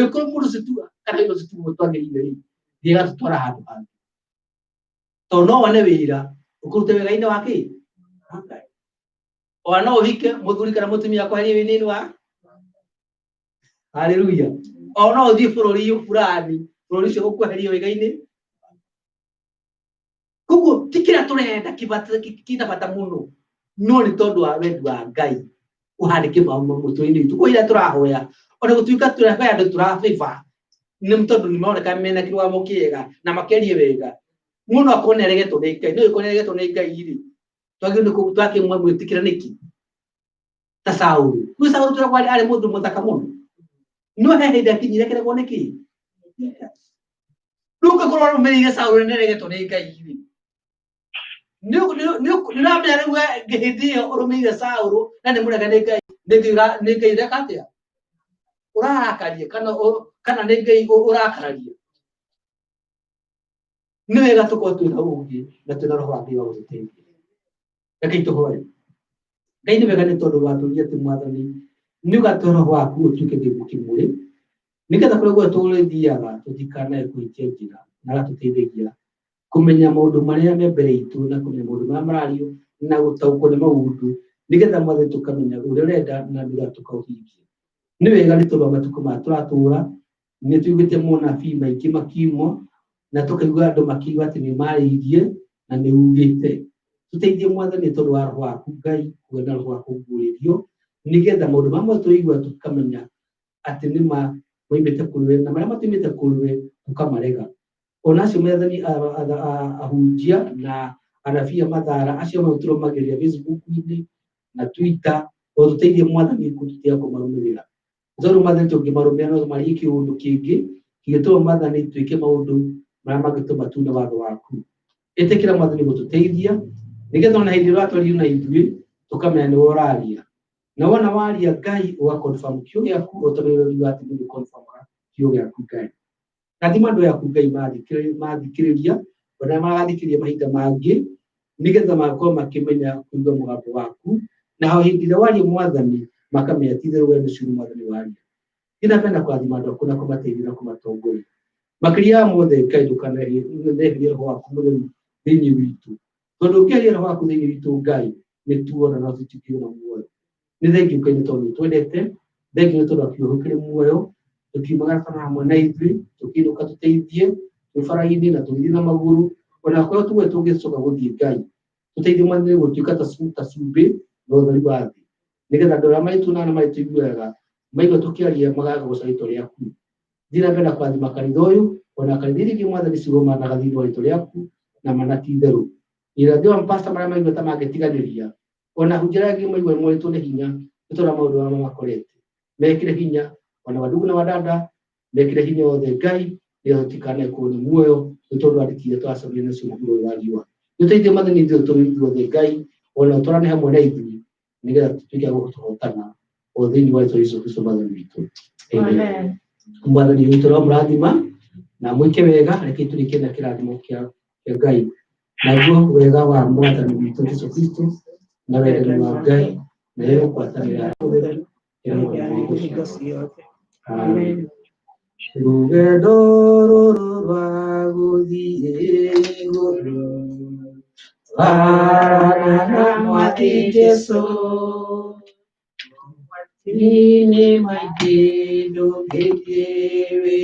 ukoro mundu ucio tu kana ucio tu mutwagirire ri ndiga tutwara handu hangi to no one wira ukurute wega-ini wake ona no uhike muthuri kana mutumia kwaria wini-ini wa haleluya ona uthie bururi fulani bururi ucio ukweheria wega-ini kuko tikira turenda kibata muno no ni tondu wa wendi wa Ngai uharike maundu mutu-ini witu ko ira turahoya ona gutuika turahoya andu turafifa ni mtondu ni maoneka mena kirwa mukiega na makerie wega muno akoneregetwo ni Ngai no ikoneregetwo ni Ngai iri twagi ni twake mwe mwitikira niki ta Saulu turakwa ari mundu muthaka muno no he hinde akinyire kiregwo niki nuka korwo rumirire Saulu neregetwo ni Ngai iri ni ramenya rĩu hĩndĩ ĩyo ũrũmĩrĩire Saũlũ na nĩ mũrega nĩ Ngai nĩ Ngai reka atĩa ũrarakaria kana nĩ Ngai ũrakararia nĩ wega tũkorwo twĩna ũũgĩ na twĩna roho wa Ngai wa gũtũteithia reke tũhoe Ngai nĩ wega nĩ tondũ watũria atĩ Mwathani nĩ ũgatũhe roho waku ũtuĩke kĩndũ kĩmwe nĩgetha kũrĩa guothe tũgũthiaga tũtikanae kũhĩtia njĩra na agatũteithagia kumenya maundu maria me mbere itu na kumenya maundu maria marario na gutaukwo ni maundu nigetha mothe tukamenya uria urenda na ndiga tukauhingia ni wega ni tondu matuko ma turatura ni tuigite munabii maingi makimo na tukaigua andu makiuga ati ni mariirie na ni ugite tuteithie Mwathani tondu wa roho waku Ngai kuona roho waku nguririo nigetha maundu mamwe tuigua tukamenya ati ni moimite kuri na maria matumite kuri tukamarega ona acio Mwathani ahunjia na anabii mathara acio maturumagĩrĩria Facebook-inĩ na Twitter o tuteithie Mwathani gũtutia kũmarũmĩrĩra tondu Mwathani tũngĩmarũmĩrĩra no marie kĩũndũ kĩngĩ gĩgĩtũma Mwathani twĩke maũndũ marĩa mangĩtũma tune watho waku ĩtĩkĩra Mwathani gũtũteithia nĩgetha ona hĩndĩ ĩrĩa twaria na ithuĩ tũkamenya nĩwe ũraria na wona waria Ngai ũga-confirm kiugo gĩaku o tondũ ũrauga atĩ nĩ confirm kiugo gĩaku Ngai na thima andũ yaku Ngai mathikĩrĩria ona magathikĩrĩria mahinda mangĩ nigetha makorwo makĩmenya kuigua mũgambo waku na hau hĩndĩ ĩrĩa waria Mwathani makamenya ti itherũ we nĩcio Mwathani waria ndinapenda kũrathima andũ aku na kũmateithia na kũmatongoria makĩria ya mothe Ngai ndũkaneherie roho waku mũtheru thĩinĩ witũ tondũ ũngĩeheria roho waku thĩinĩ witũ Ngai nĩ tuona no tũtikĩrĩ na muoyo nĩ thengiũ Ngai nĩ tondũ twendete thengiũ nĩ tondũ akĩũhũkĩre muoyo tukiumagara kana hamwe na ithuĩ tukiinuka tuteithie tubara-inĩ na tũgĩthiĩ na magũrũ ona korwo tuge tũngĩcoka gũthiĩ Ngai tuteithie Mwathani gũtuĩka ta cumbĩ na ũtheri wa thĩ nigetha andũ arĩa marĩtuonaga na marĩtũiguaga maigua tũkĩaria magaga gũcaria rĩĩtwa rĩaku thiĩ na mbere na kũrathima kanitha ũyũ ona kanitha iria ingĩ Mwathani cirũmanaga thĩinĩ wa rĩĩtwa rĩaku na manati itherũ irathio wa pastor marĩa maigua ta mangĩtiganĩria ona hunjĩra angĩ maigua moretwo nĩ hinya nĩ tondũ maũndũ marĩa makorete mekĩre hinya ona wandugu na wadada mekĩre hinya wothe Ngai nĩgetha tũtikanae kũrwo nĩ muoyo nĩ tondũ andĩkire twacemania nacio mũbira wa riũa tũteithie Mwathani ithuĩ tũrĩ Ngai ona ũtũrane hamwe na ithuĩ nigetha tutuĩke a gũkũhotana o thĩinĩ wa rĩĩtwa Jesũ Kristo Mwathani witũ amen Mwathani witũ romũrathima na mwĩke wega reke tũrĩkie na kĩrathimo kĩa Ngai naguo wega wa Mwathani witũ Jesũ Kristo na wendani wa Ngai na yeye gwatanĩra amen rugendo rũrũ rwa gũthiĩ igũrũ warana Mwathi Jesũ maingĩ ndũngĩthiĩ wĩ